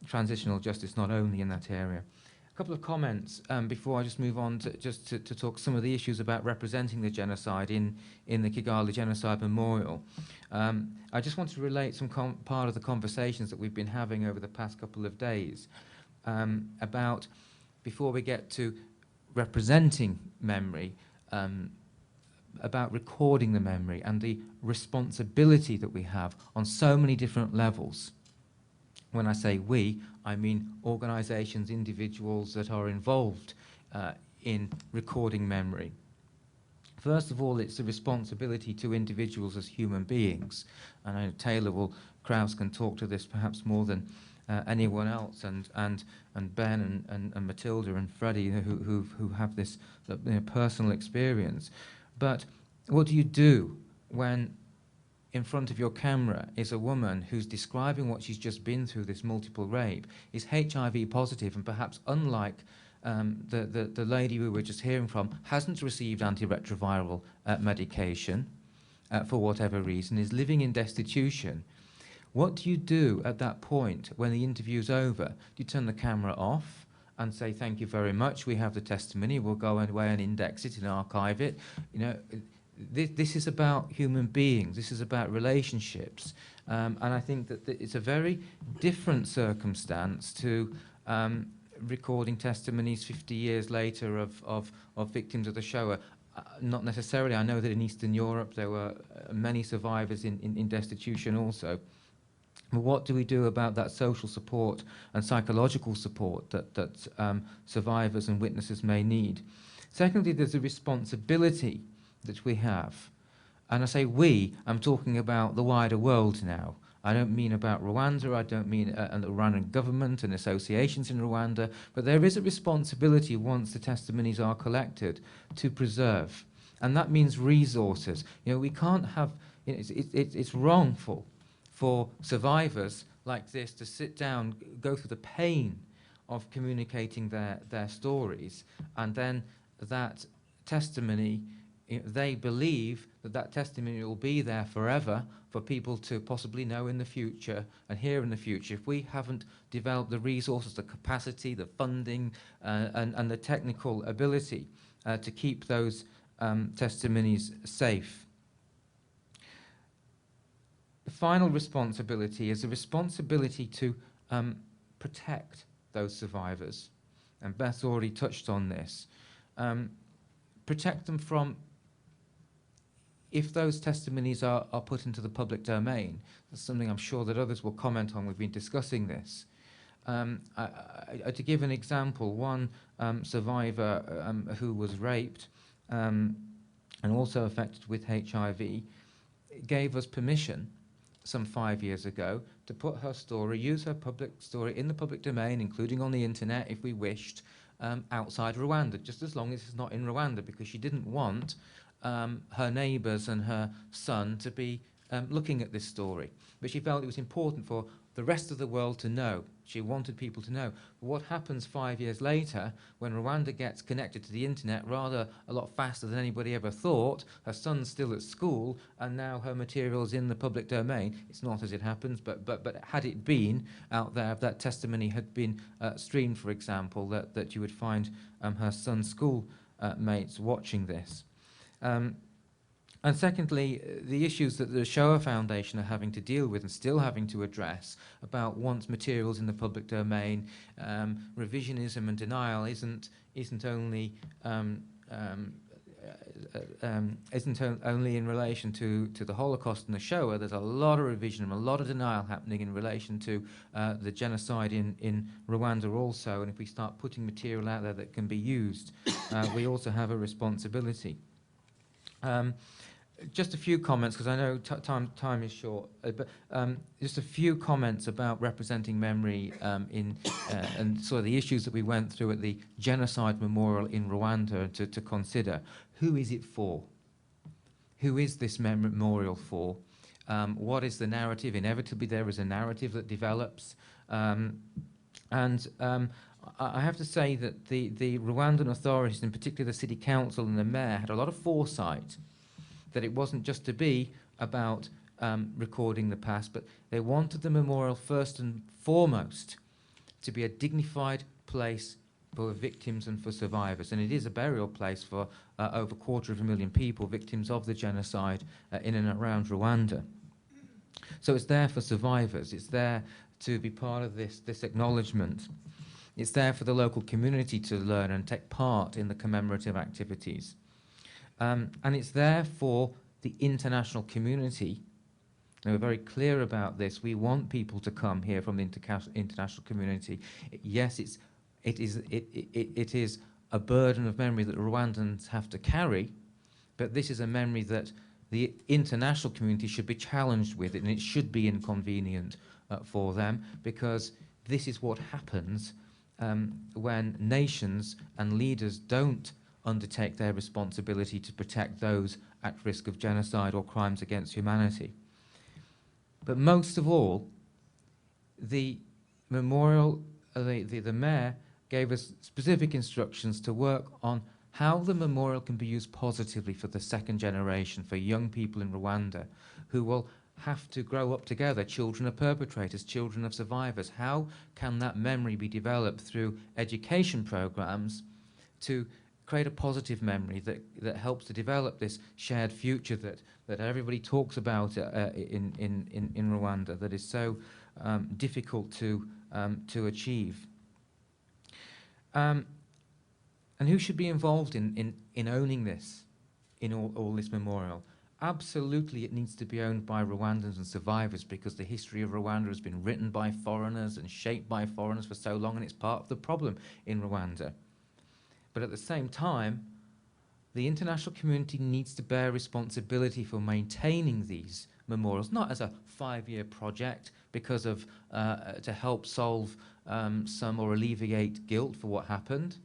G: transitional justice, not only in that area. A couple of comments before I just move on to talk some of the issues about representing the genocide in the Kigali Genocide Memorial. I just want to relate some part of the conversations that we've been having over the past couple of days about, before we get to representing memory, about recording the memory and the responsibility that we have on so many different levels. When I say we, I mean organizations, individuals that are involved in recording memory. First of all, it's a responsibility to individuals as human beings. And I know Kraus can talk to this perhaps more than anyone else, and Ben and Mathilde and Freddy who have this personal experience. But what do you do when in front of your camera is a woman who's describing what she's just been through, this multiple rape, is HIV positive, and perhaps unlike the lady we were just hearing from, hasn't received antiretroviral medication for whatever reason, is living in destitution? What do you do at that point when the interview's over? Do you turn the camera off and say, thank you very much, we have the testimony, we'll go away and index it and archive it? You know, this is about human beings, this is about relationships, and I think that it's a very different circumstance to recording testimonies 50 years later of victims of the Shoah. Not necessarily. I know that in Eastern Europe there were many survivors in destitution also. But what do we do about that social support and psychological support that survivors and witnesses may need? Secondly, there's a responsibility that we have. And I say we, I'm talking about the wider world now. I don't mean about Rwanda, I don't mean the Rwandan government and associations in Rwanda, but there is a responsibility once the testimonies are collected to preserve. And that means resources. You know, we can't have, you know, it's wrongful for survivors like this to sit down, go through the pain of communicating their stories, and then that testimony, they believe that testimony will be there forever for people to possibly know in the future and hear in the future. If we haven't developed the resources, the capacity, the funding, and the technical ability to keep those testimonies safe. The final responsibility is a responsibility to protect those survivors. And Beth already touched on this. Protect them from, if those testimonies are put into the public domain, that's something I'm sure that others will comment on, we've been discussing this. To give an example, one survivor who was raped and also affected with HIV gave us permission some 5 years ago to put her story, use her public story in the public domain, including on the internet if we wished, outside Rwanda, just as long as it's not in Rwanda, because she didn't want her neighbours and her son to be looking at this story. But she felt it was important for the rest of the world to know. She wanted people to know. But what happens 5 years later, when Rwanda gets connected to the internet rather a lot faster than anybody ever thought, her son's still at school, and now her material's in the public domain. It's not as it happens, but had it been out there, if that testimony had been streamed, for example, that you would find her son's school mates watching this. And secondly, the issues that the Shoah Foundation are having to deal with and still having to address about once materials in the public domain, revisionism and denial isn't only isn't only in relation to the Holocaust and the Shoah. There's a lot of revision and a lot of denial happening in relation to the genocide in Rwanda also. And if we start putting material out there that can be used, we also have a responsibility. Just a few comments, because I know time is short, but just a few comments about representing memory and sort of the issues that we went through at the Genocide Memorial in Rwanda to consider. Who is it for? Who is this memorial for? What is the narrative? Inevitably there is a narrative that develops. I have to say that the Rwandan authorities, in particular the city council and the mayor, had a lot of foresight that it wasn't just to be about recording the past, but they wanted the memorial first and foremost to be a dignified place for victims and for survivors. And it is a burial place for over 250,000 people, victims of the genocide in and around Rwanda. So it's there for survivors. It's there to be part of this acknowledgement. It's there for the local community to learn and take part in the commemorative activities. And it's there for the international community. And we're very clear about this. We want people to come here from the international community. Yes, it is a burden of memory that Rwandans have to carry, but this is a memory that the international community should be challenged with, and it should be inconvenient for them, because this is what happens when nations and leaders don't undertake their responsibility to protect those at risk of genocide or crimes against humanity. But most of all, the memorial, the mayor gave us specific instructions to work on how the memorial can be used positively for the second generation, for young people in Rwanda who will have to grow up together, children of perpetrators, children of survivors. How can that memory be developed through education programs to create a positive memory that helps to develop this shared future that everybody talks about in Rwanda, that is so difficult to achieve. And who should be involved in owning this, in all this memorial? Absolutely, it needs to be owned by Rwandans and survivors, because the history of Rwanda has been written by foreigners and shaped by foreigners for so long, and it's part of the problem in Rwanda. But at the same time, the international community needs to bear responsibility for maintaining these memorials, not as a 5-year project because of to help solve some or alleviate guilt for what happened.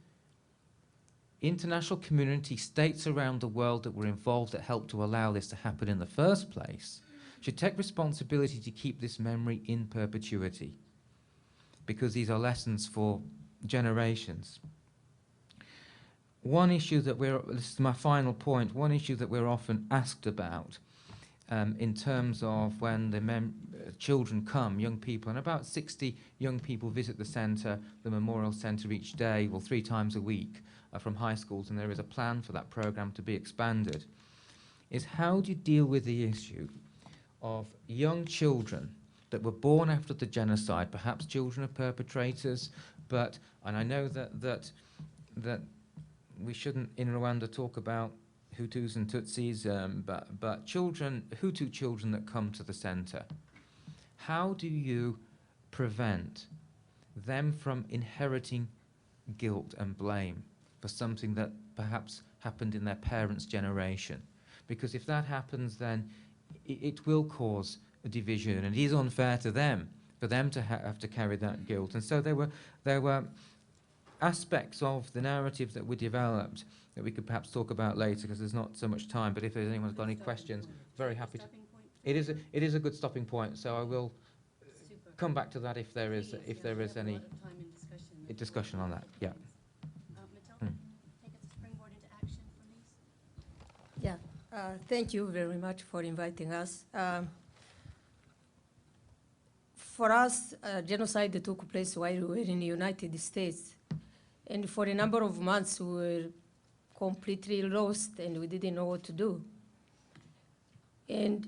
G: International community, states around the world that were involved that helped to allow this to happen in the first place, should take responsibility to keep this memory in perpetuity, because these are lessons for generations. One issue that this is my final point, one issue that we're often asked about in terms of when the children come, young people, and about 60 young people visit the centre, the Memorial Centre each day, well 3 times a week from high schools, and there is a plan for that programme to be expanded, is how do you deal with the issue of young children that were born after the genocide, perhaps children of perpetrators, and I know that we shouldn't in Rwanda talk about Hutus and Tutsis, but children, Hutu children that come to the centre. How do you prevent them from inheriting guilt and blame for something that perhaps happened in their parents' generation? Because if that happens, then it will cause a division, and it is unfair to them, for them to have to carry that guilt. And so there were aspects of the narrative that were developed that we could perhaps talk about later, because there's not so much time, but if anyone's got any questions, very happy to. It is a good stopping point, so I will come back to that if there is any discussion on that. Yeah.
B: Mathilde, take us a springboard into action for these.
H: Yeah, thank you very much for inviting us. For us, genocide took place while we were in the United States. And for a number of months, we were completely lost and we didn't know what to do. And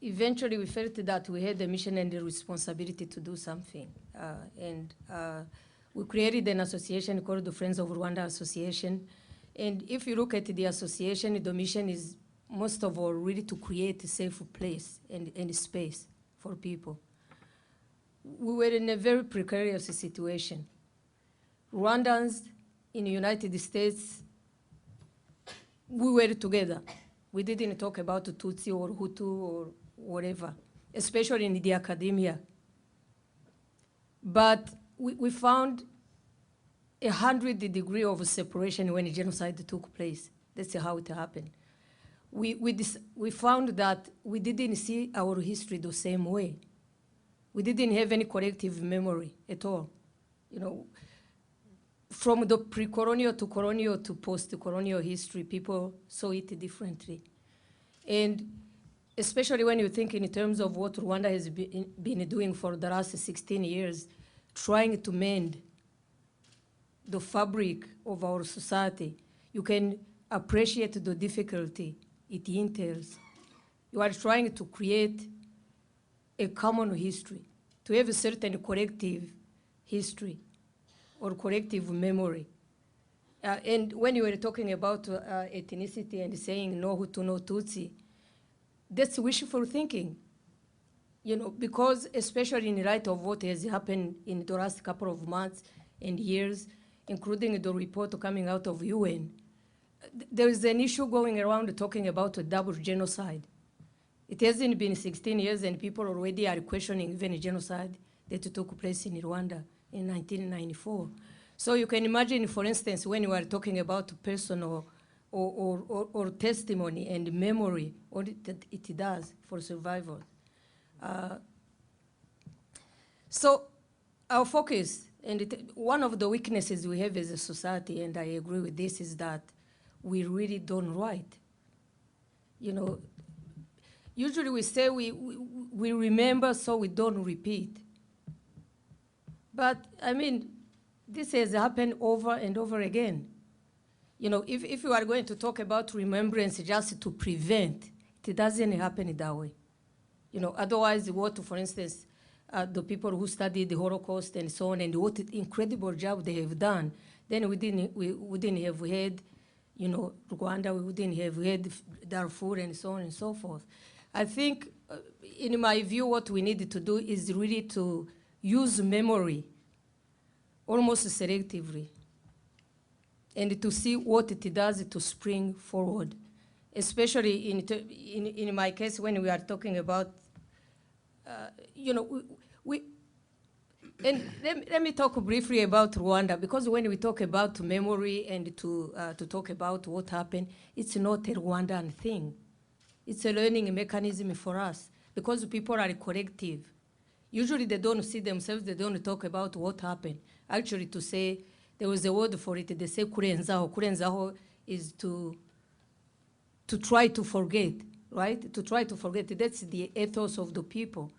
H: eventually we felt that we had a mission and a responsibility to do something. We created an association called the Friends of Rwanda Association. And if you look at the association, the mission is most of all really to create a safe place and space for people. We were in a very precarious situation. Rwandans in the United States, we were together. We didn't talk about Tutsi or Hutu or whatever, especially in the academia. But we found 100 degrees of separation when the genocide took place. That's how it happened. We found that we didn't see our history the same way. We didn't have any collective memory at all. You know, from the pre-colonial to colonial to post-colonial history, people saw it differently. And especially when you think in terms of what Rwanda has been doing for the last 16 years, trying to mend the fabric of our society, you can appreciate the difficulty it entails. You are trying to create a common history, to have a certain collective history or collective memory. And when you were talking about ethnicity and saying no Hutu, no Tutsi, that's wishful thinking. You know, because especially in light of what has happened in the last couple of months and years, including the report coming out of UN, there is an issue going around talking about a double genocide. It hasn't been 16 years and people already are questioning even a genocide that took place in Rwanda in 1994. So you can imagine, for instance, when you are talking about personal or testimony and memory, what it does for survival. So our focus, and one of the weaknesses we have as a society, and I agree with this, is that we really don't write. You know, usually we say we remember so we don't repeat. But I mean, this has happened over and over again. You know, if you are going to talk about remembrance just to prevent, it doesn't happen that way. You know, otherwise what, for instance, the people who studied the Holocaust and so on, and what incredible job they have done, then we wouldn't have had, you know, Rwanda, we wouldn't have had Darfur and so on and so forth. I think, in my view, what we need to do is really to use memory almost selectively and to see what it does to spring forward, especially in my case when we are talking about, you know, and let me talk briefly about Rwanda, because when we talk about memory and to talk about what happened, it's not a Rwandan thing. It's a learning mechanism for us, because people are collective. Usually they don't see themselves, they don't talk about what happened. Actually, to say, there was a word for it, they say kurenzaho. Kurenzaho is to try to forget, right? To try to forget, that's the ethos of the people.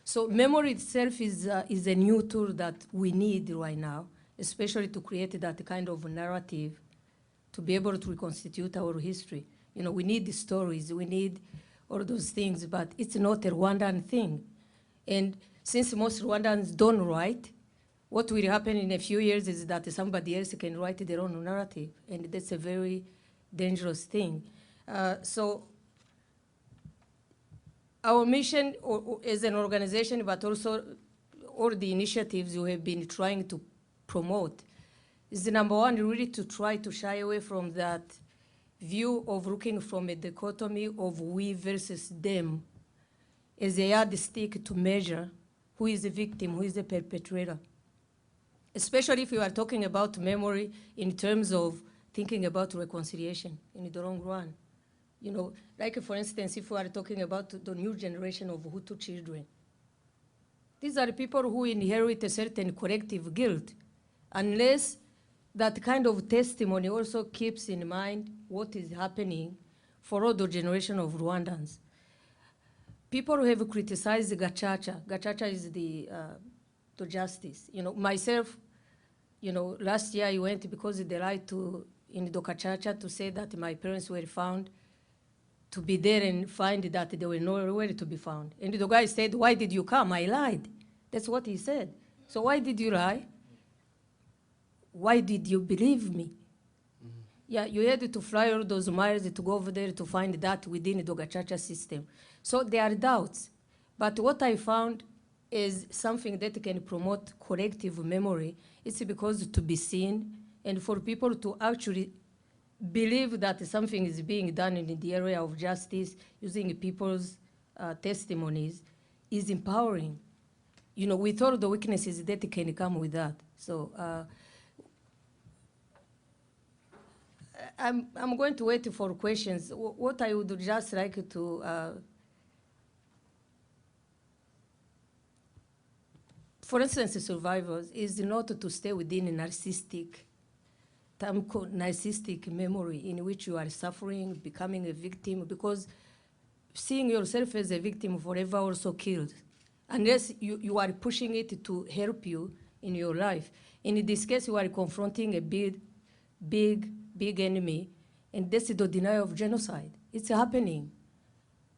H: So memory itself is a new tool that we need right now, especially to create that kind of narrative, to be able to reconstitute our history. You know, we need the stories, we need all those things, but it's not a Rwandan thing. And since most Rwandans don't write, what will happen in a few years is that somebody else can write their own narrative, and that's a very dangerous thing. So our mission as an organization, but also all the initiatives we have been trying to promote, is the number one, really to try to shy away from that view of looking from a dichotomy of we versus them as a yardstick to measure who is the victim, who is the perpetrator. Especially if you are talking about memory in terms of thinking about reconciliation in the long run. You know, like for instance, if we are talking about the new generation of Hutu children, these are people who inherit a certain collective guilt, unless that kind of testimony also keeps in mind what is happening for all the generation of Rwandans. People who have criticized Gacaca, Gacaca is the justice. You know, myself, you know, last year I went because they lied in the Gacaca to say that my parents were found to be there and find that they were nowhere to be found. And the guy said, "Why did you come?" I lied. That's what he said. So why did you lie? Why did you believe me? Yeah, you had to fly all those miles to go over there to find that within the Gacaca system. So there are doubts. But what I found is something that can promote collective memory. It's because to be seen and for people to actually believe that something is being done in the area of justice using people's testimonies is empowering. You know, with all the weaknesses that can come with that. So I'm going to wait for questions. What I would just like to for instance, survivors is not to stay within a narcissistic memory in which you are suffering, becoming a victim, because seeing yourself as a victim forever also kills, unless you are pushing it to help you in your life. In this case, you are confronting a big enemy, and that's the denial of genocide. It's happening.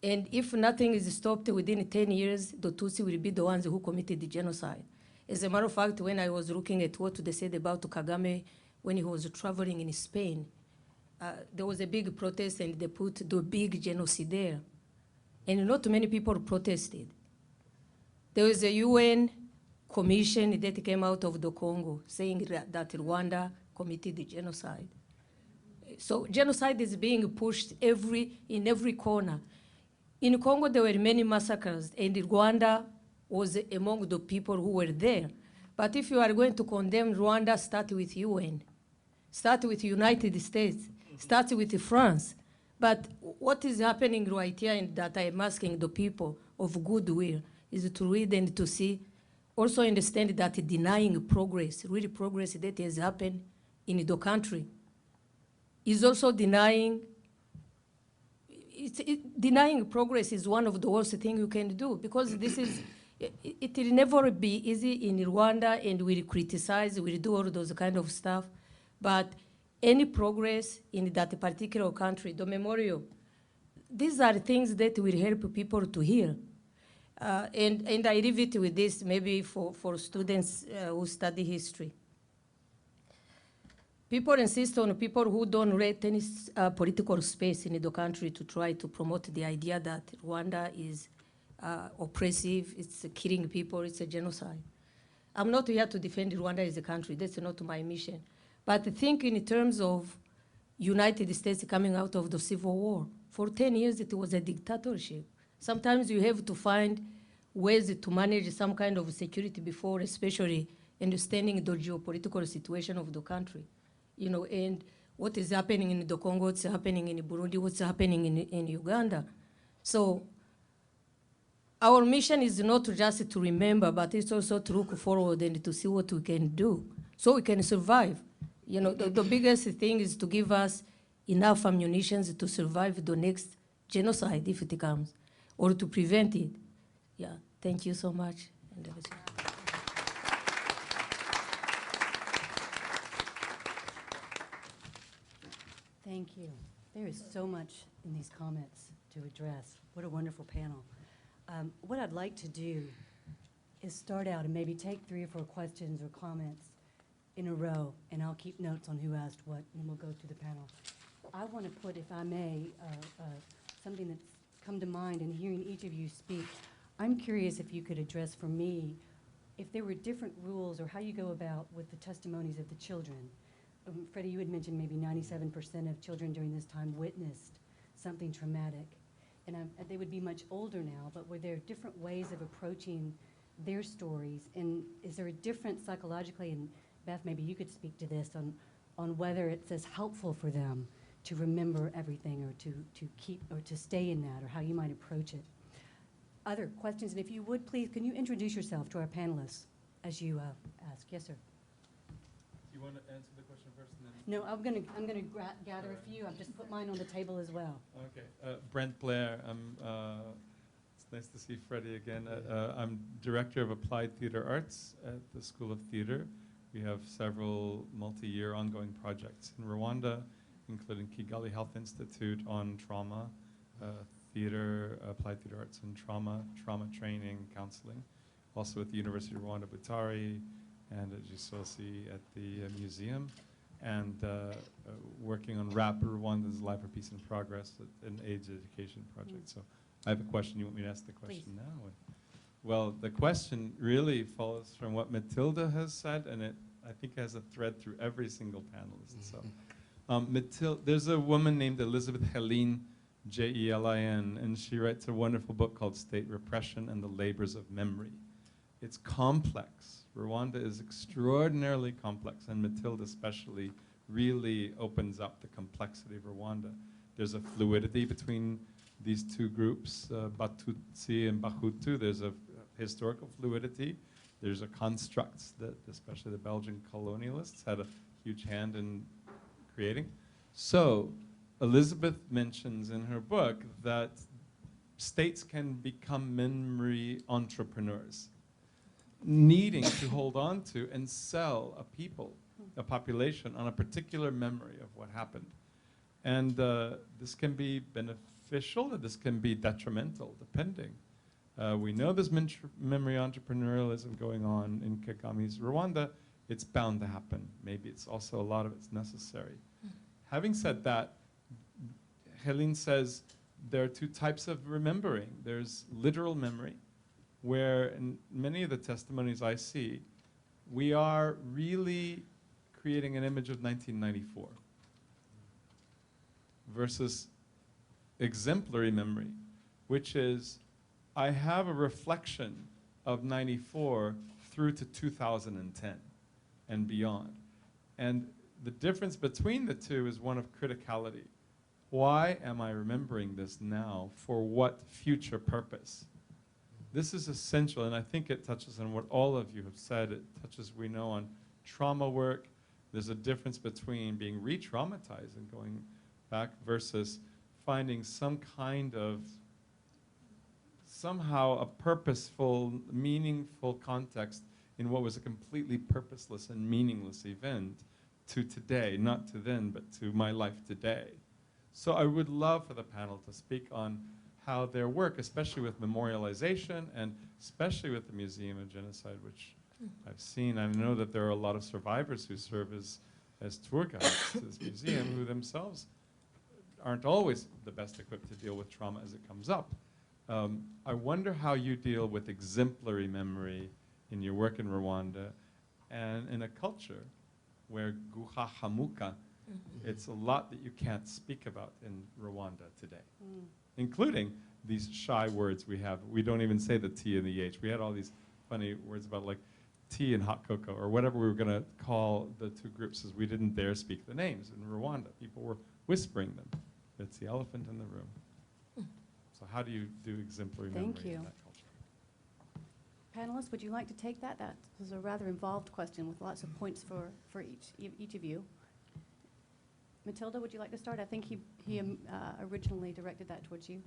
H: And if nothing is stopped within 10 years, the Tutsi will be the ones who committed the genocide. As a matter of fact, when I was looking at what they said about Kagame when he was traveling in Spain, there was a big protest and they put the big genocide there. And not many people protested. There was a UN commission that came out of the Congo saying that Rwanda committed the genocide. So genocide is being pushed in every corner. In Congo, there were many massacres, and Rwanda was among the people who were there. But if you are going to condemn Rwanda, start with UN, start with United States, start with France. But what is happening right here, and that I am asking the people of goodwill, is to read and to see, also understand that denying progress, really progress that has happened in the country, is also denying. Denying progress is one of the worst things you can do, because this is, it will never be easy in Rwanda, and we'll criticize, we'll do all those kind of stuff. But any progress in that particular country, the memorial, these are things that will help people to heal. And I leave it with this, maybe for students who study history. People insist on people who don't rate any political space in the country to try to promote the idea that Rwanda is oppressive, it's killing people, it's a genocide. I'm not here to defend Rwanda as a country, that's not my mission. But think in terms of United States coming out of the Civil War. For 10 years, it was a dictatorship. Sometimes you have to find ways to manage some kind of security before, especially understanding the geopolitical situation of the country. You know, and what is happening in the Congo, what's happening in Burundi, what's happening in Uganda. So our mission is not just to remember, but it's also to look forward and to see what we can do so we can survive. You know, the biggest thing is to give us enough ammunition to survive the next genocide if it comes, or to prevent it. Yeah, thank you so much.
B: Thank you. There is so much in these comments to address. What a wonderful panel. What I'd like to do is start out and maybe take 3 or 4 questions or comments in a row, and I'll keep notes on who asked what, and we'll go through the panel. I want to put, if I may, something that's come to mind in hearing each of you speak. I'm curious if you could address for me if there were different rules or how you go about with the testimonies of the children. Freddy, you had mentioned maybe 97% of children during this time witnessed something traumatic. And they would be much older now, but were there different ways of approaching their stories? And is there a difference psychologically, and Beth, maybe you could speak to this, on whether it's as helpful for them to remember everything or to keep or to stay in that, or how you might approach it. Other questions, and if you would please, can you introduce yourself to our panelists as you ask? Yes, sir.
I: Do you want to answer the question first? And then
B: No, I'm gonna gather a few. I've just put mine on the table as well.
I: Okay, Brent Blair. It's nice to see Freddy again. I'm Director of Applied Theater Arts at the School of Theater. We have several multi-year ongoing projects in Rwanda, including Kigali Health Institute on trauma, theater, applied theater arts and trauma training, counseling. Also at the University of Rwanda, Butare, and as you still see at the museum. and working on RAP, Rwanda's Life for Peace and Progress, an AIDS education project. So I have a question. You want me to ask the question now? Well, the question really follows from what Mathilde has said, and it, I think, has a thread through every single panelist. So, Mathilde, there's a woman named Elizabeth Helene, Jelin, and she writes a wonderful book called State Repression and the Labors of Memory. It's complex. Rwanda is extraordinarily complex, and Mathilde especially really opens up the complexity of Rwanda. There's a fluidity between these two groups, Batutsi and Bahutu. There's a historical fluidity. There's a constructs that especially the Belgian colonialists had a huge hand in creating. So Elizabeth mentions in her book that states can become memory entrepreneurs, needing to hold on to and sell a people, a population, on a particular memory of what happened. And this can be beneficial, or this can be detrimental, depending. We know there's memory entrepreneurialism going on in Kagami's Rwanda. It's bound to happen. Maybe it's also a lot of it's necessary. Having said that, Helene says there are two types of remembering. There's literal memory, where in many of the testimonies I see, we are really creating an image of 1994 versus exemplary memory, which is I have a reflection of 94 through to 2010 and beyond. And the difference between the two is one of criticality. Why am I remembering this now? For what future purpose? This is essential, and I think it touches on what all of you have said. It touches, we know, on trauma work. There's a difference between being re-traumatized and going back versus finding some kind of, somehow a purposeful, meaningful context in what was a completely purposeless and meaningless event to today, not to then, but to my life today. So I would love for the panel to speak on how their work, especially with memorialization and especially with the Museum of Genocide, which I've seen. I know that there are a lot of survivors who serve as tour guides to this museum who themselves aren't always the best equipped to deal with trauma as it comes up. I wonder how you deal with exemplary memory in your work in Rwanda and in a culture where guha hamuka, it's a lot that you can't speak about in Rwanda today, including these shy words we have. We don't even say the T and the H. We had all these funny words about like tea and hot cocoa or whatever we were going to call the two groups, as we didn't dare speak the names in Rwanda. People were whispering them. It's the elephant in the room. So how do you do exemplary memory in that culture?
B: Panelists, would you like to take that? That was a rather involved question with lots of points for each of you. Mathilde, would you like to start? I think he originally directed that towards you.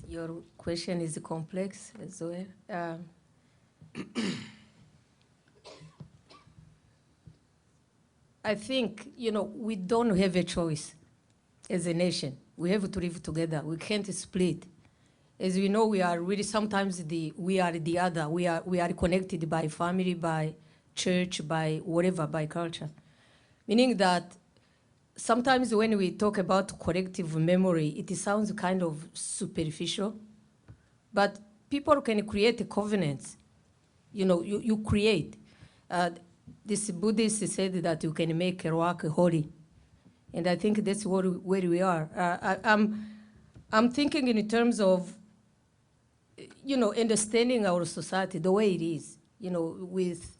H: Your question is complex as well. I think, we don't have a choice as a nation. We have to live together. We can't split. As we know, we are really sometimes we are the other. We are connected by family, by church, by whatever, by culture. Meaning that sometimes when we talk about collective memory, it sounds kind of superficial, but people can create covenants. You create. This Buddhist said that you can make a rock holy. And I think that's where we are. I'm thinking in terms of, understanding our society the way it is, with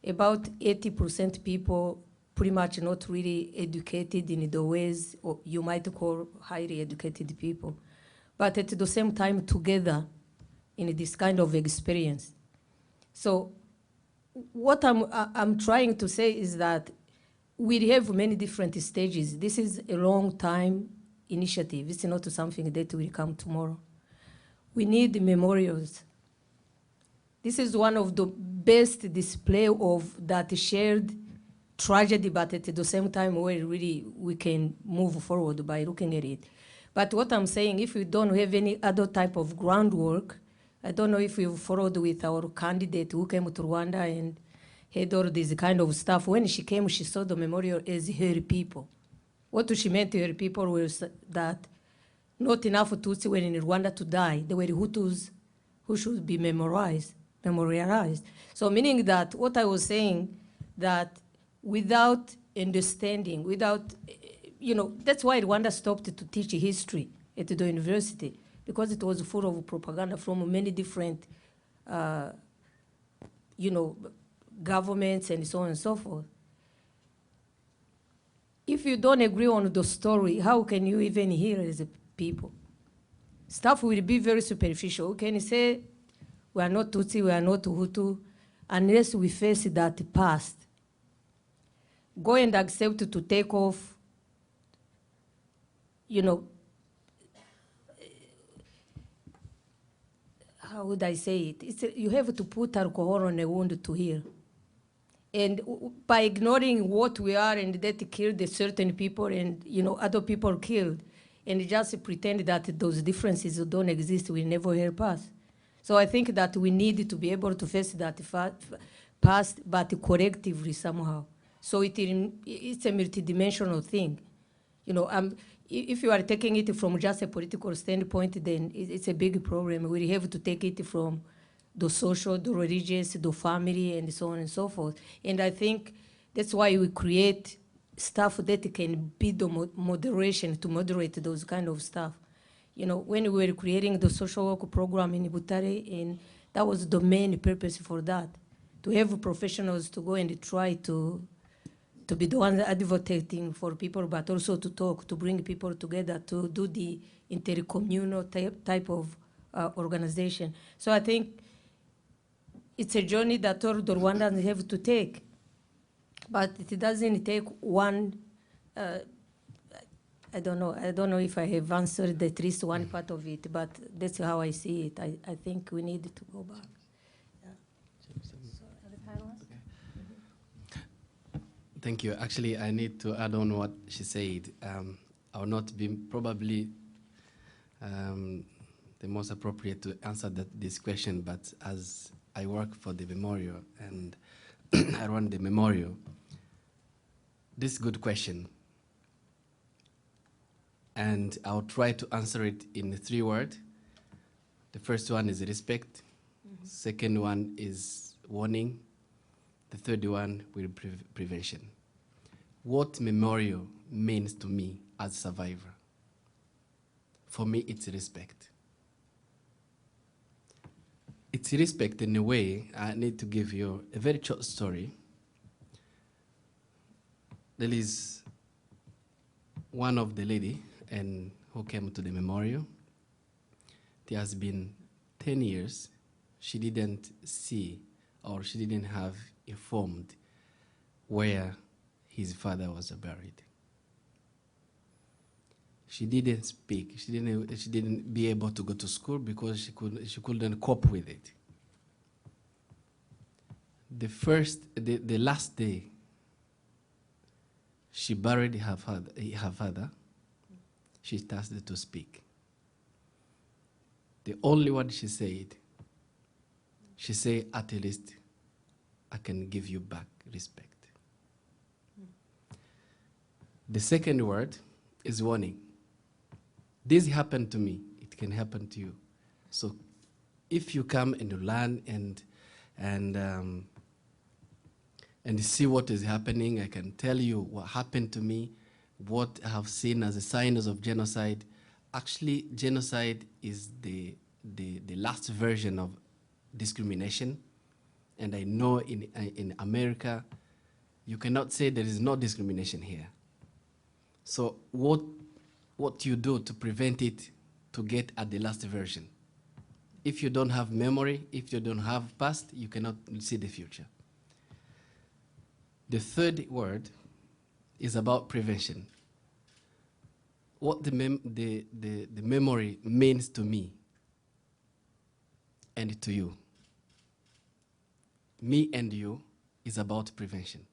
H: about 80% people pretty much not really educated in the ways you might call highly educated people, but at the same time together in this kind of experience. So what I'm trying to say is that we have many different stages. This is a long time initiative. It's not something that will come tomorrow. We need memorials. This is one of the best display of that shared tragedy, but at the same time where really we can move forward by looking at it. But what I'm saying, if we don't have any other type of groundwork, I don't know if we've followed with our candidate who came to Rwanda and had all this kind of stuff. When she came, she saw the memorial as her people. What she meant to her people was that not enough Tutsi were in Rwanda to die. There were Hutus who should be memorialized. So meaning that what I was saying, that without understanding, without, that's why Rwanda stopped to teach history at the university, because it was full of propaganda from many different, governments and so on and so forth. If you don't agree on the story, how can you even hear as a people? Stuff will be very superficial. Can you say, we are not Tutsi, we are not Hutu, unless we face that past. Go and accept to take off, how would I say it? You have to put alcohol on a wound to heal. And by ignoring what we are and that killed certain people and other people killed, and just pretend that those differences don't exist, will never help us. So I think that we need to be able to face that past, but collectively somehow. So it's a multidimensional thing. If you are taking it from just a political standpoint, then it's a big problem. We have to take it from the social, the religious, the family, and so on and so forth. And I think that's why we create stuff that can be the moderation to moderate those kind of stuff. When we were creating the social work program in Butare, and that was the main purpose for that, to have professionals to go and try to be the ones advocating for people, but also to talk, to bring people together, to do the intercommunal type of organization. So I think it's a journey that all the Rwandans have to take. But it doesn't take one, I don't know if I have answered at least one part of it, but that's how I see it. I think we need to go back. Yeah.
B: So, other panelists?
C: Thank you. Actually, I need to add on what she said. I will not be probably the most appropriate to answer this question, but as I work for the memorial and I run the memorial, this is a good question. And I'll try to answer it in 3 words. The first one is respect. Second one is warning. The third one will be prevention. What memorial means to me as a survivor? For me, it's respect. It's respect in a way. I need to give you a very short story. There is one of the lady who came to the memorial. It has been 10 years. She didn't see, or she didn't have informed where his father was buried. She didn't speak. She didn't be able to go to school because she couldn't cope with it. The last day, she buried her father. She started to speak. The only word she said, at least I can give you back respect. The second word is warning. This happened to me, it can happen to you. So if you come and you learn and see what is happening, I can tell you what happened to me, what I have seen as the signs of genocide. Actually, genocide is the last version of discrimination. And I know in America, you cannot say there is no discrimination here. So what you do to prevent it to get at the last version? If you don't have memory, if you don't have past, you cannot see the future. The third word is about prevention. What the memory means to me and to you. Me and you is about prevention.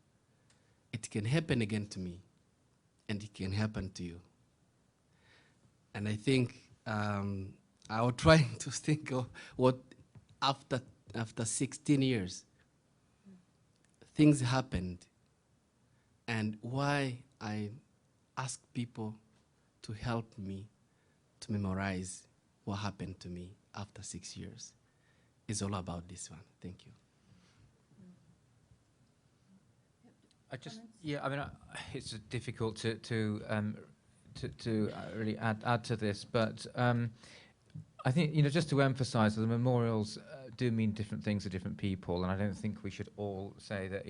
C: It can happen again to me, and it can happen to you. And I think I was trying to think of what after 16 years, things happened and why I ask people to help me to memorize what happened to me after 6 years is all about this one. Thank you.
G: I mean, it's difficult to really add to this, but I think, just to emphasise that the memorials do mean different things to different people, and I don't think we should all say that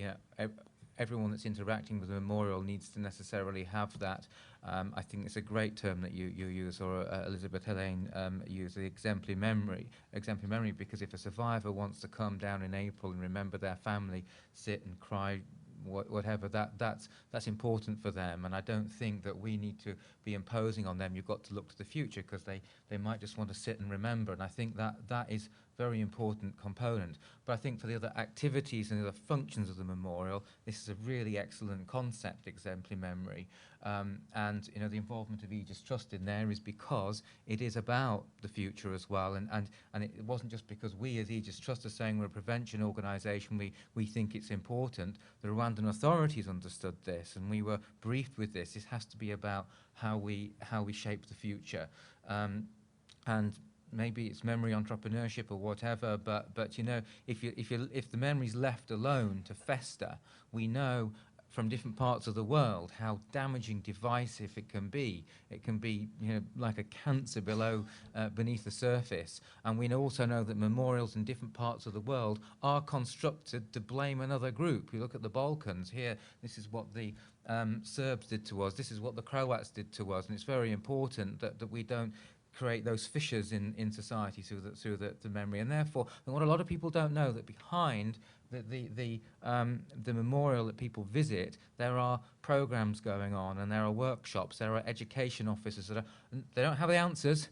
G: everyone that's interacting with a memorial needs to necessarily have that. I think it's a great term that you use, or Elizabeth Helene used, the exemplary memory, because if a survivor wants to come down in April and remember their family, sit and cry, whatever, that's important for them, and I don't think that we need to be imposing on them, you've got to look to the future, because they might just want to sit and remember, and I think that is very important component. But I think for the other activities and the other functions of the memorial, this is a really excellent concept, exemplary memory. And the involvement of Aegis Trust in there is because it is about the future as well, and it wasn't just because we as Aegis Trust are saying we're a prevention organisation, we think it's important. The Rwandan authorities understood this, and we were briefed with this. This has to be about how we shape the future, and maybe it's memory entrepreneurship or whatever, but if the memory's left alone to fester, we know from different parts of the world how damaging, divisive it can be. It can be like a cancer beneath the surface, and we also know that memorials in different parts of the world are constructed to blame another group. You look at the Balkans here, this is what the Serbs did to us, this is what the Croats did to us, and it's very important that we don't create those fissures in society through the memory. And therefore, what a lot of people don't know, that behind the memorial that people visit, there are programs going on, and there are workshops, there are education officers they don't have the answers.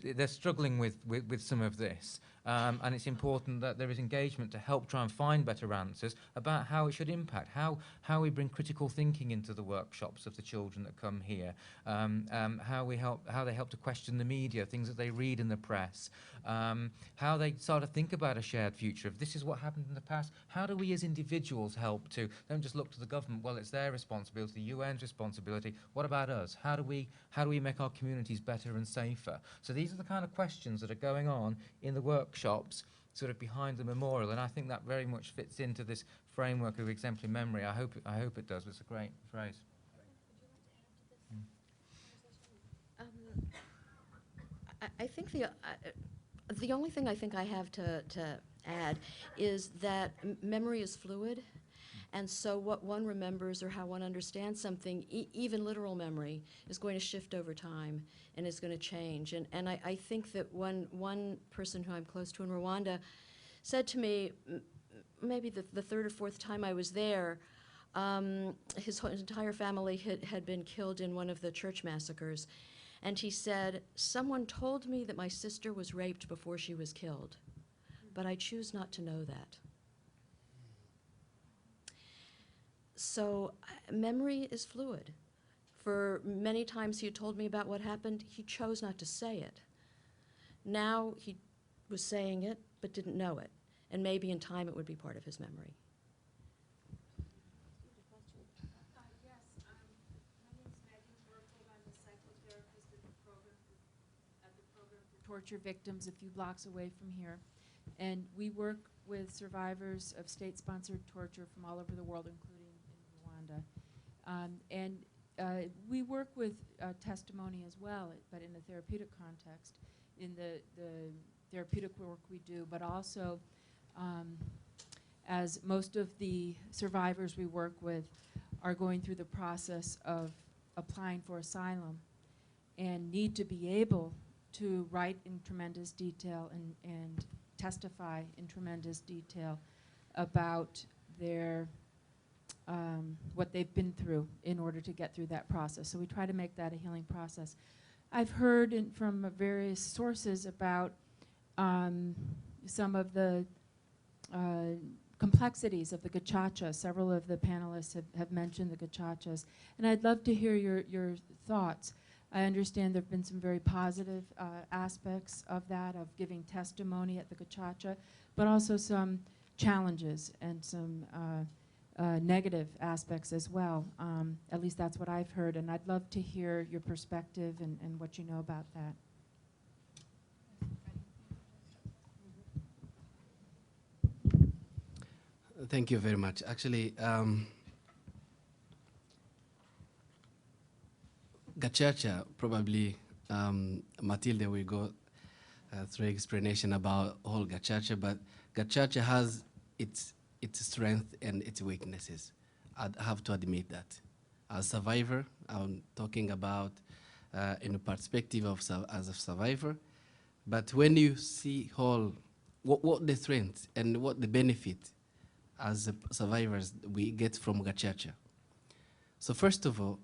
G: They're struggling with some of this, and it's important that there is engagement to help try and find better answers about how it should impact, how we bring critical thinking into the workshops of the children that come here, how they help to question the media, things that they read in the press, how they start to think about a shared future. If this is what happened in the past, how do we as individuals help to don't just look to the government? Well, it's their responsibility, the UN's responsibility. What about us? How do we make our communities better and safer? So these are the kind of questions that are going on in the workshops sort of behind the memorial, and I think that very much fits into this framework of exemplary memory. I hope it does. It's a great phrase.
F: I think the only thing I think I have to add is that memory is fluid, and so what one remembers or how one understands something, even literal memory, is going to shift over time and is going to change. And I think that one person who I'm close to in Rwanda said to me, maybe the third or fourth time I was there, his entire family had been killed in one of the church massacres. And he said, someone told me that my sister was raped before she was killed, but I choose not to know that. So memory is fluid. For many times he had told me about what happened, he chose not to say it. Now he was saying it, but didn't know it. And maybe in time it would be part of his memory.
J: Torture victims a few blocks away from here, and we work with survivors of state-sponsored torture from all over the world, including in Rwanda. We work with testimony as well, but in a therapeutic context, in the therapeutic work we do, but also as most of the survivors we work with are going through the process of applying for asylum and need to be able to write in tremendous detail and testify in tremendous detail about their what they've been through in order to get through that process. So we try to make that a healing process. I've heard from various sources about some of the complexities of the gacaca. Several of the panelists have mentioned the gacacas, and I'd love to hear your thoughts. I understand there have been some very positive aspects of that, of giving testimony at the gacaca, but also some challenges and some negative aspects as well. At least that's what I've heard, and I'd love to hear your perspective and what you know about that.
C: Thank you very much. Actually, Gacaca, probably Mathilde will go through explanation about whole Gacaca, but Gacaca has its strength and its weaknesses. I have to admit that. As a survivor, I'm talking about in a perspective of as a survivor, but when you see whole, what the strength and what the benefit as survivors we get from Gacaca. So first of all,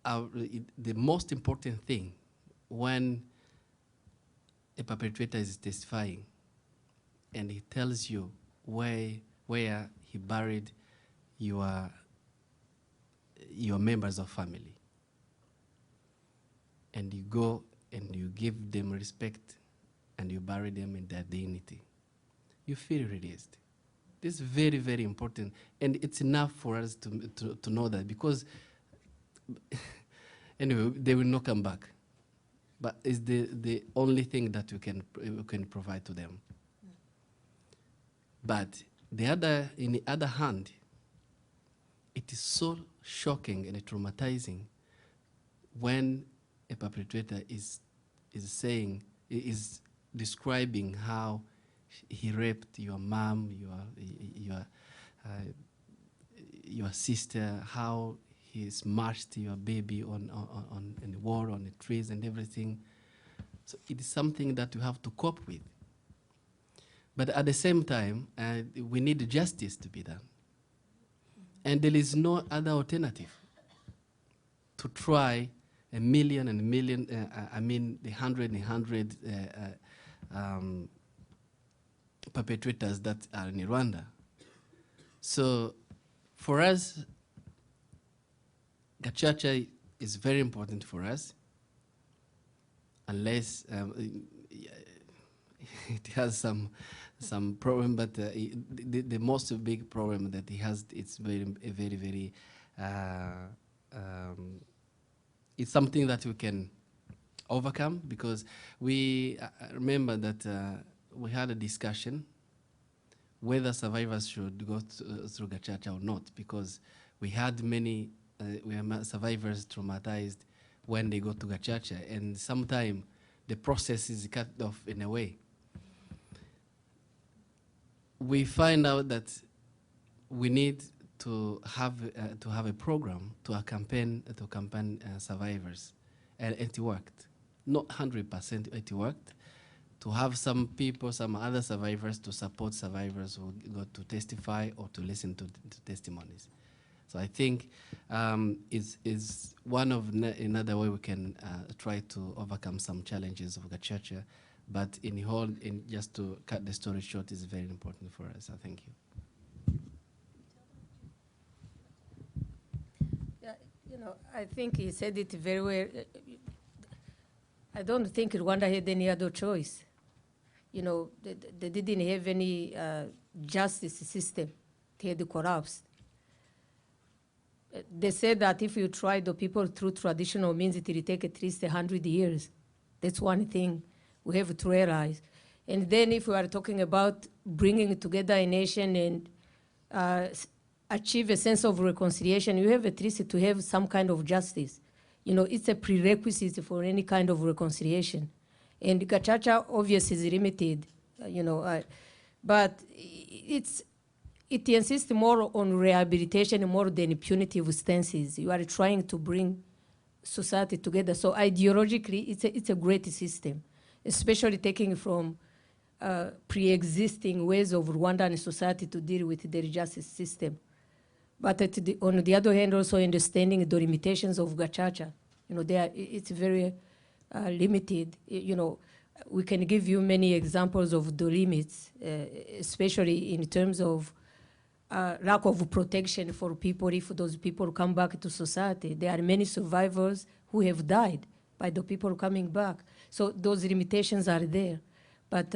C: the most important thing when a perpetrator is testifying and he tells you where he buried your members of family, and you go and you give them respect and you bury them in their dignity, you feel released. This is very, very important, and it's enough for us to know that, because anyway, they will not come back. But it's the only thing that we can provide to them. But in the other hand, it is so shocking and traumatizing when a perpetrator is describing how he raped your mom, your sister, how he smashed your baby on the wall, on the trees and everything. So it is something that you have to cope with. But at the same time, we need justice to be done. And there is no other alternative to try a million and a million, the hundred perpetrators that are in Rwanda. So for us, Gacaca is very important for us, unless it has some problem, but the most big problem that it has, it's very, it's something that we can overcome, because we remember that we had a discussion whether survivors should go through Gacaca or not, because we had many survivors traumatized when they go to Gacaca, and sometimes the process is cut off in a way. We find out that we need to have a program to accompany survivors, and it worked. Not 100% it worked. To have some people, some other survivors to support survivors who go to testify or to listen to testimonies. So I think is one of another way we can try to overcome some challenges of Gacaca, but just to cut the story short, is very important for us. So thank you.
H: Yeah, I think he said it very well. I don't think Rwanda had any other choice. They didn't have any justice system. They had collapsed. They said that if you try the people through traditional means, it will take at least 100 years. That's one thing we have to realize. And then if we are talking about bringing together a nation and achieve a sense of reconciliation, you have at least to have some kind of justice. It's a prerequisite for any kind of reconciliation. And Gacaca obviously is limited, but it insists more on rehabilitation more than punitive stances. You are trying to bring society together. So ideologically, it's a great system, especially taking from pre-existing ways of Rwandan society to deal with their justice system. But on the other hand, also understanding the limitations of Gacaca. It's very limited. We can give you many examples of the limits, especially in terms of lack of protection for people if those people come back to society. There are many survivors who have died by the people coming back. So those limitations are there. But,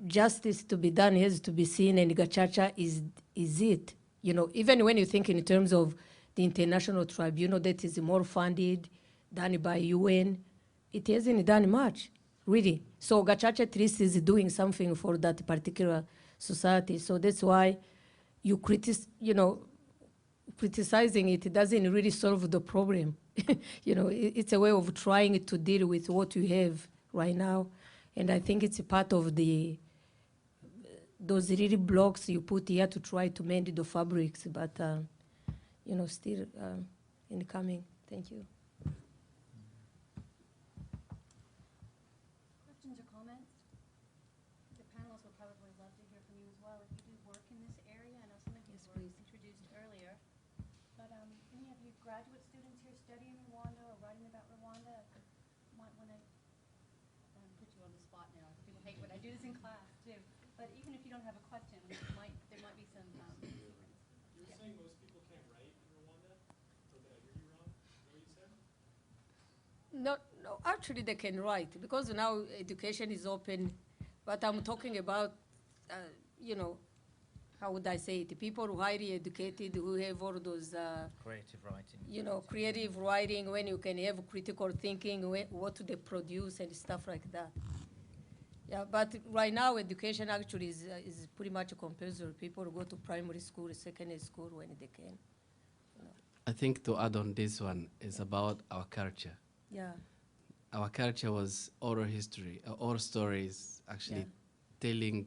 H: justice to be done has to be seen, and Gacaca is it. You know, even when you think in terms of the international tribunal that is more funded, done by UN, it hasn't done much, really. So Gacaca at least is doing something for that particular society. So that's why you criticizing it doesn't really solve the problem. You know, it's a way of trying to deal with what you have right now. And I think it's a part of those really blocks you put here to try to mend the fabrics, but you know, still incoming. Thank you.
B: Questions or comments? The panelists would probably love to hear from you as well. If you do work in this area, I know some of you were introduced earlier, but any of you graduate students here studying Rwanda or writing about Rwanda, might want to put you on the spot now. People hate when I do this in class too. But even if you don't have a question, there might be some.
K: You're saying most people can't write in Rwanda? Did I hear you wrong? Is that what you said?
H: No, actually they can write because now education is open. But I'm talking about, you know, how would I say it? People who are highly educated, who have all those
G: Creative writing.
H: you know, creative writing, when you can have critical thinking, what do they produce and stuff like that. Yeah, but right now education actually is pretty much compulsory. People go to primary school, secondary school when they can. You know.
C: I think to add on this one is about our culture.
H: Yeah.
C: Our culture was oral history, oral stories, actually telling.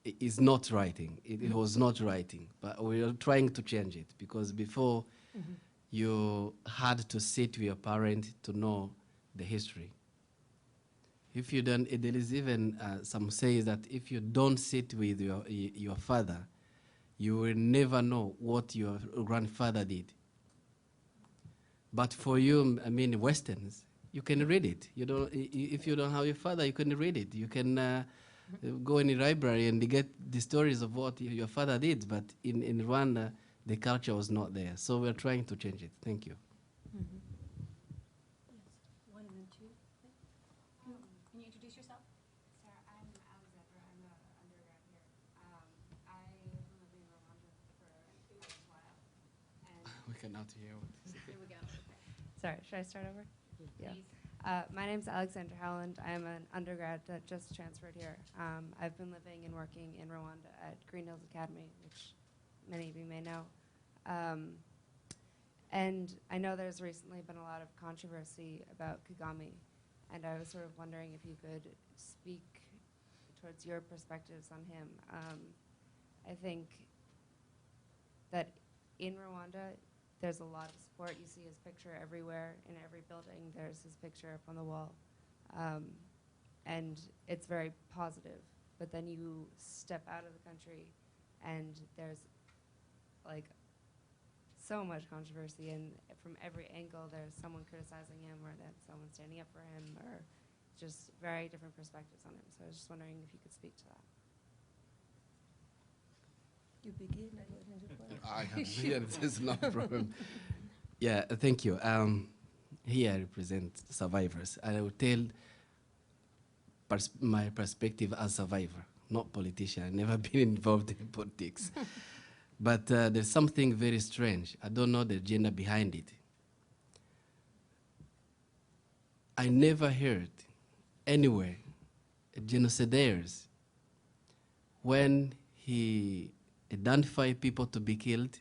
C: Is not writing. It was not writing, but we are trying to change it because before you had to sit with your parent to know the history. If you don't, there is even some say that if you don't sit with your father, you will never know what your grandfather did. But for you, I mean, Westerns, you can read it. You don't. If you don't have your father, you can read it. You can go in the library and get the stories of what your father did. But in Rwanda, the culture was not there. So we're trying to change it. Thank you.
B: One and then two. Can you introduce yourself?
L: Sarah, I'm Alexandra. I'm an undergrad here. I have been living in Rwanda for quite a while. And
C: We cannot hear what you say.
B: Here we go.
L: sorry, should I start over?
B: Yeah.
L: My name's Alexandra Howland. I'm an undergrad that just transferred here. I've been living and working in Rwanda at Green Hills Academy, which many of you may know. And I know there's recently been a lot of controversy about Kagame, and I was sort of wondering if you could speak towards your perspectives on him. I think that in Rwanda, there's a lot of support. You see his picture everywhere. In every building, there's his picture up on the wall. And it's very positive. But then you step out of the country, and there's like so much controversy, and from every angle, there's someone criticizing him, or that someone standing up for him, or just very different perspectives on him. So I was just wondering if you could speak to that.
H: You begin.
C: I yeah, there's no problem. Yeah, thank you. Here I represent survivors. I will tell my perspective as survivor, not politician. I've never been involved in politics. But there's something very strange. I don't know the agenda behind it. I never heard anywhere genocidaires when he identify people to be killed.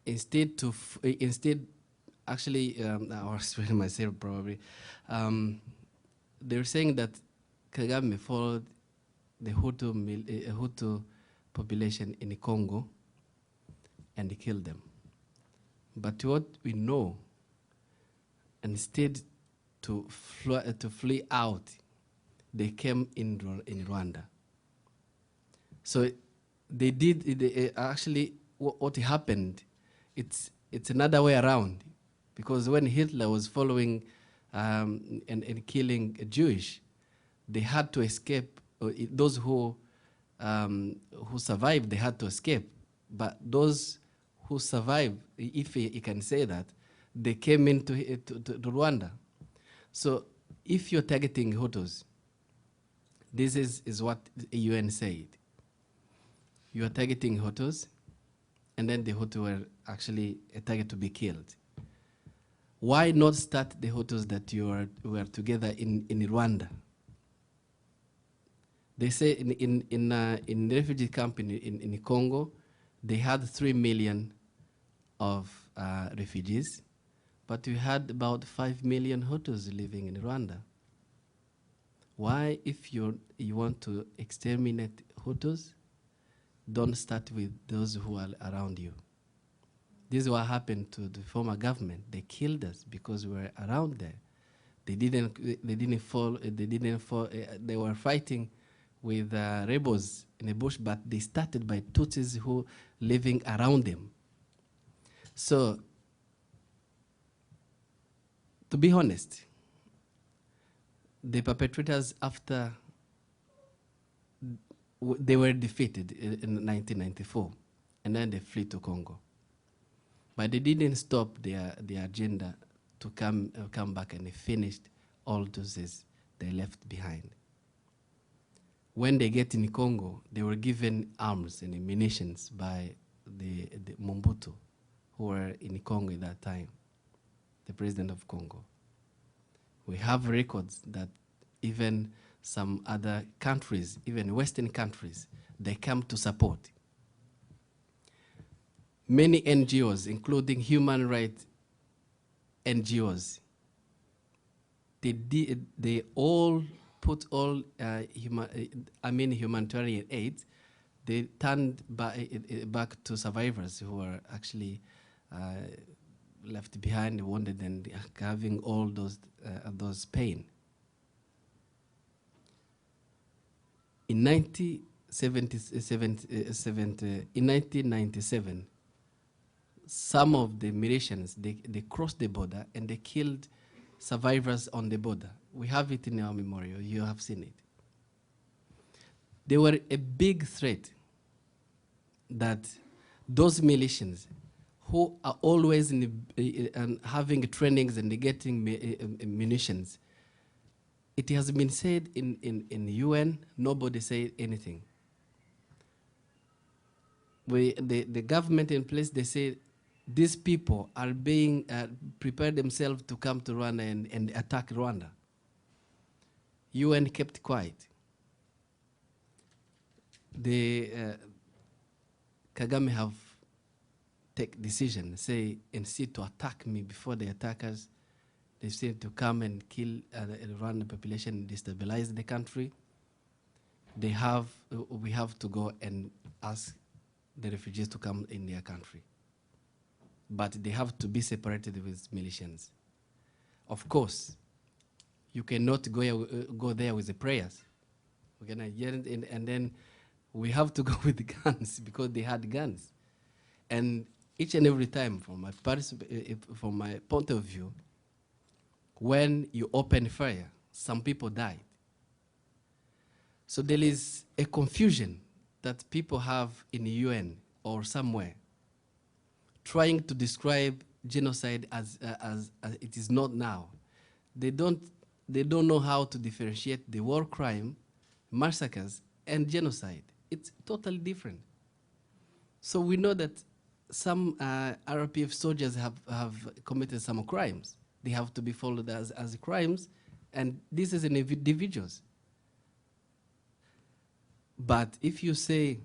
C: Instead, actually, I'll explain myself probably. They're saying that Kagame followed the Hutu population in the Congo and he killed them. But what we know, instead to flee out, they came in Rwanda. So they did, actually, what happened, it's another way around. Because when Hitler was following and killing Jewish, they had to escape. Those who survived, they had to escape. But those who survived, if you can say that, they came into to Rwanda. So if you're targeting Hutus, This is what the UN said. You are targeting Hutus, and then the Hutu were actually a target to be killed. Why not start the Hutus that were together in Rwanda? They say in the refugee camp in Congo, they had 3 million of refugees, but we had about 5 million Hutus living in Rwanda. Why, if you want to exterminate Hutus, don't start with those who are around you? This is what happened to the former government. They killed us because we were around there. They didn't fall. They were fighting with rebels in the bush, but they started by Tutsis who living around them. So, to be honest, the perpetrators, after they were defeated in 1994, and then they fled to Congo. But they didn't stop their agenda to come back, and they finished all those they left behind. When they get in Congo, they were given arms and munitions by the Mobutu, who were in Congo at that time, the president of Congo. We have records that even some other countries, even Western countries, they come to support. Many NGOs, including human rights NGOs, they all put all humanitarian aid. They turned back to survivors who were actually left behind, wounded, and having all those pain. In 1997, some of the militias, they crossed the border and they killed survivors on the border. We have it in our memorial. You have seen it. They were a big threat that those militias who are always having trainings and getting munitions, it has been said in the UN, nobody said anything. The government in place, they say these people are being prepared themselves to come to Rwanda and attack Rwanda. UN kept quiet. Kagame have take decision, say, instead to attack me before the attackers, they said to come and kill the Rwandan population and destabilize the country. We have to go and ask the refugees to come in their country. But they have to be separated with militias. Of course, you cannot go there with the prayers. And then we have to go with the guns because they had guns. And each and every time, from my point of view, when you open fire, some people died. So there is a confusion that people have in the UN or somewhere, trying to describe genocide as it is not now. They don't know how to differentiate the war crime, massacres, and genocide. It's totally different. So we know that some RPF soldiers have committed some crimes. They have to be followed as crimes, and this is individuals. But if you say,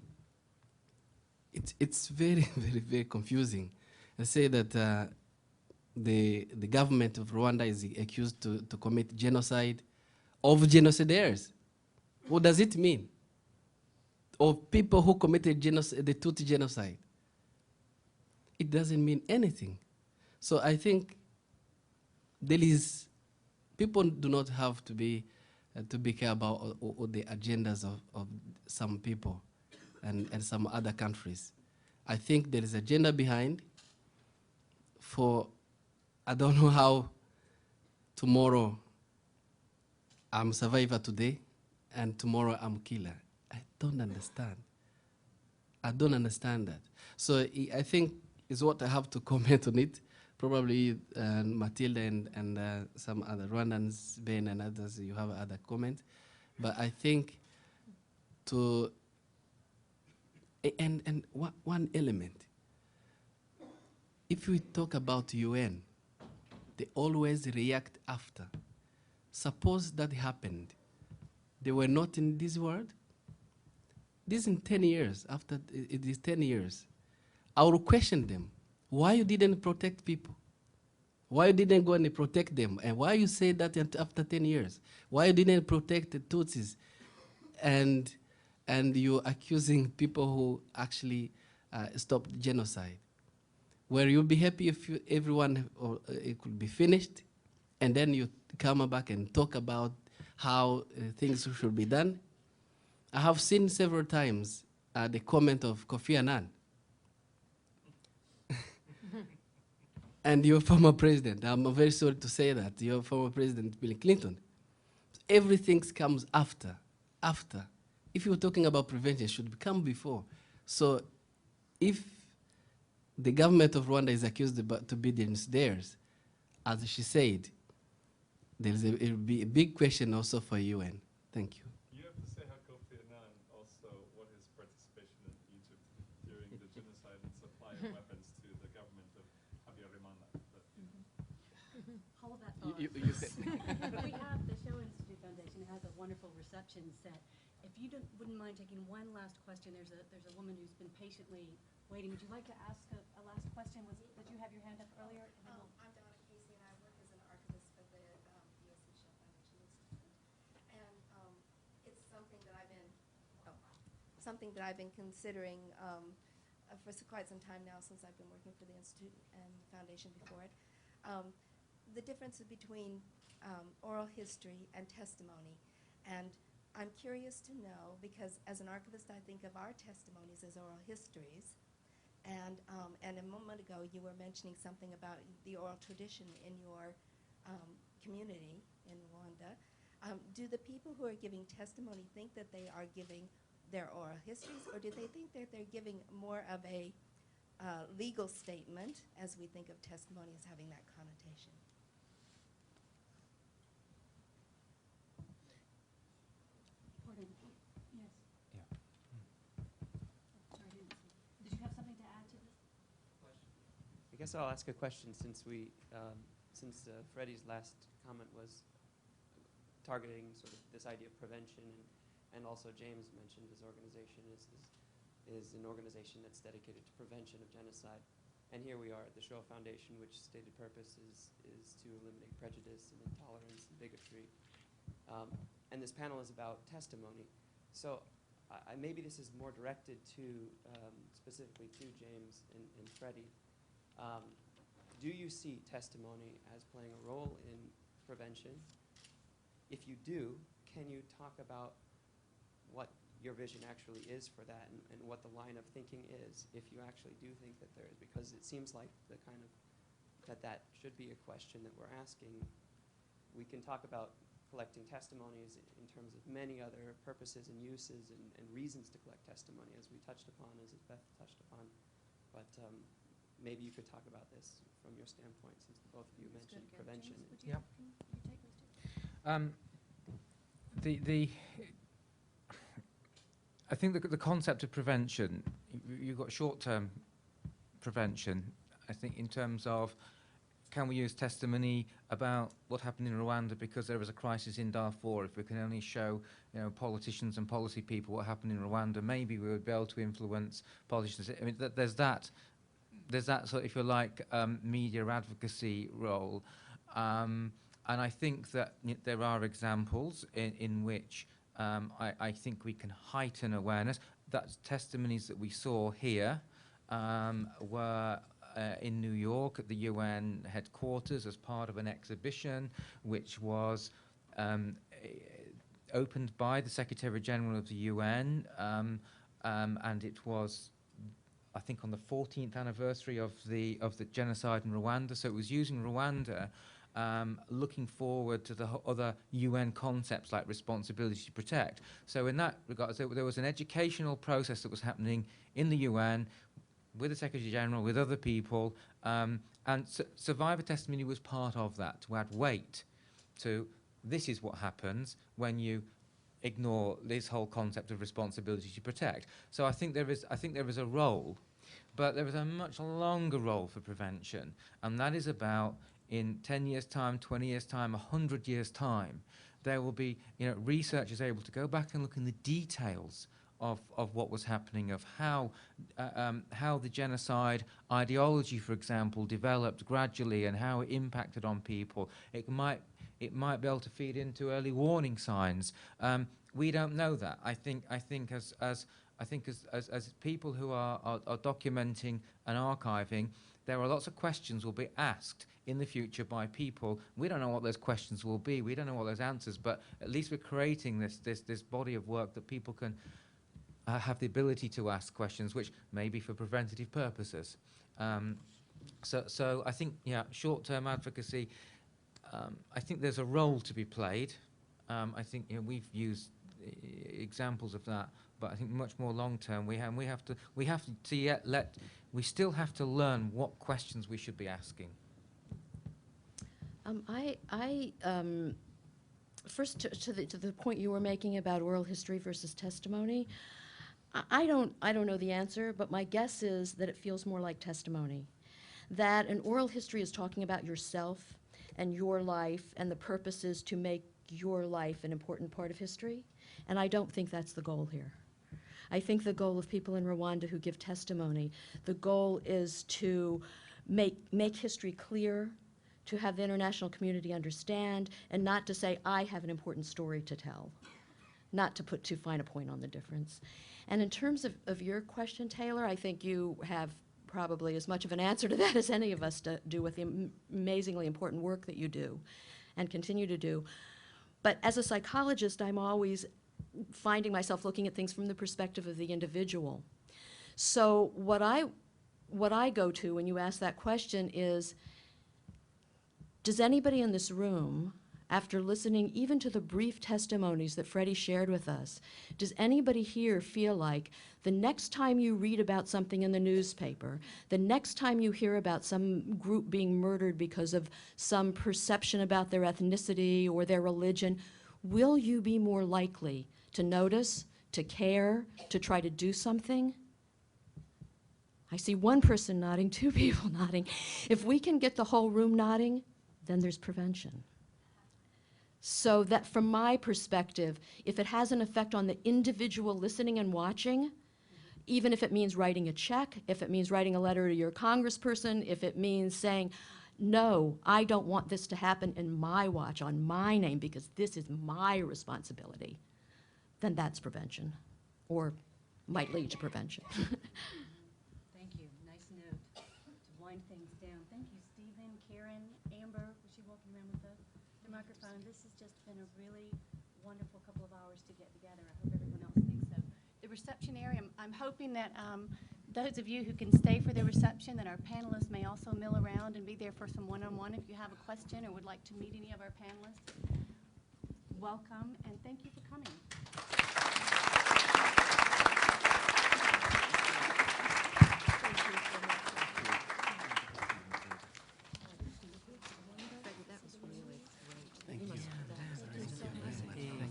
C: it's very, very, very confusing, and say that the government of Rwanda is accused to commit genocide of genocidaires. What does it mean? Of people who committed genocide, the Tutsi genocide. It doesn't mean anything. So I think people do not have to be care about all the agendas of some people and some other countries. I think there is agenda behind I don't know how tomorrow I'm survivor today and tomorrow I'm killer. I don't understand. I don't understand that. So I think it's what I have to comment on it. Probably Mathilde and some other Rwandans, Ben and others, you have other comment. But I think to, and one element, if we talk about UN, they always react after. Suppose that happened, they were not in this world. This in 10 years, after it is 10 years, I will question them. Why you didn't protect people? Why you didn't go and protect them? And why you say that after 10 years? Why you didn't protect the Tutsis? And you're accusing people who actually stopped genocide. Where you'll be happy if everyone, it could be finished, and then you come back and talk about how things should be done. I have seen several times the comment of Kofi Annan and your former president. I'm very sorry to say that, your former president, Bill Clinton. Everything comes after. If you're talking about prevention, it should come before. So if the government of Rwanda is accused to be theirs, as she said, it will be a big question also for UN. Thank you.
I: You have to say how Kofi Annan also, what his participation in Egypt during the genocide and supply of weapons to the government of Habyarimana.
B: Hold that thought.
C: You said.
B: We have the Shoah Institute Foundation has a wonderful reception set. If you wouldn't mind taking one last question, there's a woman who's been patiently waiting. Would you like to ask a last question? Did you have your hand up earlier?
M: I'm Donna Casey, and I work as an archivist for the USC Shoah Foundation Institute. And it's something that I've been considering for quite some time now, since I've been working for the Institute and the foundation before it. The difference between oral history and testimony. And I'm curious to know, because as an archivist I think of our testimonies as oral histories, and a moment ago you were mentioning something about the oral tradition in your community in Rwanda. Do the people who are giving testimony think that they are giving their oral histories, or do they think that they're giving more of a legal statement, as we think of testimony as having that connotation?
N: I guess I'll ask a question, since Freddy's last comment was targeting sort of this idea of prevention, and also James mentioned his organization is an organization that's dedicated to prevention of genocide. And here we are at the Shoah Foundation, which stated purpose is to eliminate prejudice and intolerance and bigotry. And this panel is about testimony. So maybe this is more directed to specifically to James and Freddy. Do you see testimony as playing a role in prevention? If you do, can you talk about what your vision actually is for that, and what the line of thinking is, if you actually do think that there is? Because it seems like that should be a question that we're asking. We can talk about collecting testimonies in terms of many other purposes and uses and reasons to collect testimony, as we touched upon, as Beth touched upon. But maybe you could talk about this from your standpoint, since both of you mentioned prevention.
J: Yeah.
G: I think the concept of prevention, you've got short-term prevention. I think in terms of, can we use testimony about what happened in Rwanda because there was a crisis in Darfur? If we can only show, politicians and policy people what happened in Rwanda, maybe we would be able to influence politicians. I mean, there's that sort of, if you like, media advocacy role. And I think that there are examples in which I think we can heighten awareness. That testimonies that we saw here were in New York at the UN headquarters as part of an exhibition which was opened by the Secretary General of the UN, and it was, I think, on the 14th anniversary of the genocide in Rwanda. So it was using Rwanda, looking forward to the other UN concepts like responsibility to protect. So in that regard, there was an educational process that was happening in the UN with the Secretary General, with other people, and survivor testimony was part of that, to add weight to this is what happens when you ignore this whole concept of responsibility to protect. So I think there is a role, but there is a much longer role for prevention, and that is about in 10 years' time, 20 years' time, 100 years' time, there will be, researchers able to go back and look in the details of what was happening, of how the genocide ideology, for example, developed gradually and how it impacted on people. It might be able to feed into early warning signs. We don't know that. I think as people who are documenting and archiving, there are lots of questions will be asked in the future by people. We don't know what those questions will be. We don't know what those answers, but at least we're creating this body of work that people can have the ability to ask questions, which may be for preventative purposes. So I think, short-term advocacy, I think there's a role to be played. I think we've used examples of that, but I think much more long-term, we still have to learn what questions we should be asking.
F: First to the point you were making about oral history versus testimony, I don't know the answer, but my guess is that it feels more like testimony. That an oral history is talking about yourself and your life, and the purpose is to make your life an important part of history, and I don't think that's the goal here. I think the goal of people in Rwanda who give testimony, the goal is to make history clear, to have the international community understand, and not to say, I have an important story to tell, not to put too fine a point on the difference. And in terms of your question, Taylor, I think you have probably as much of an answer to that as any of us do with the amazingly important work that you do and continue to do. But as a psychologist, I'm always finding myself looking at things from the perspective of the individual. So what I go to when you ask that question is, does anybody in this room, after listening even to the brief testimonies that Freddy shared with us, does anybody here feel like the next time you read about something in the newspaper, the next time you hear about some group being murdered because of some perception about their ethnicity or their religion, will you be more likely to notice, to care, to try to do something? I see one person nodding, two people nodding. If we can get the whole room nodding, then there's prevention. So that from my perspective, if it has an effect on the individual listening and watching, even if it means writing a check, if it means writing a letter to your congressperson, if it means saying, no, I don't want this to happen in my watch, on my name, because this is my responsibility, then that's prevention, or might lead to prevention.
B: Thank you. Nice note to wind things down. Thank you, Stephen, Karen, Amber. Was she walking around with the microphone? This has just been a really wonderful couple of hours to get together. I hope everyone else thinks so. The reception area, I'm hoping that those of you who can stay for the reception, that our panelists may also mill around and be there for some one-on-one. If you have a question or would like to meet any of our panelists, welcome, and thank you for coming.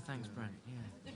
G: Thanks, Brent. Yeah.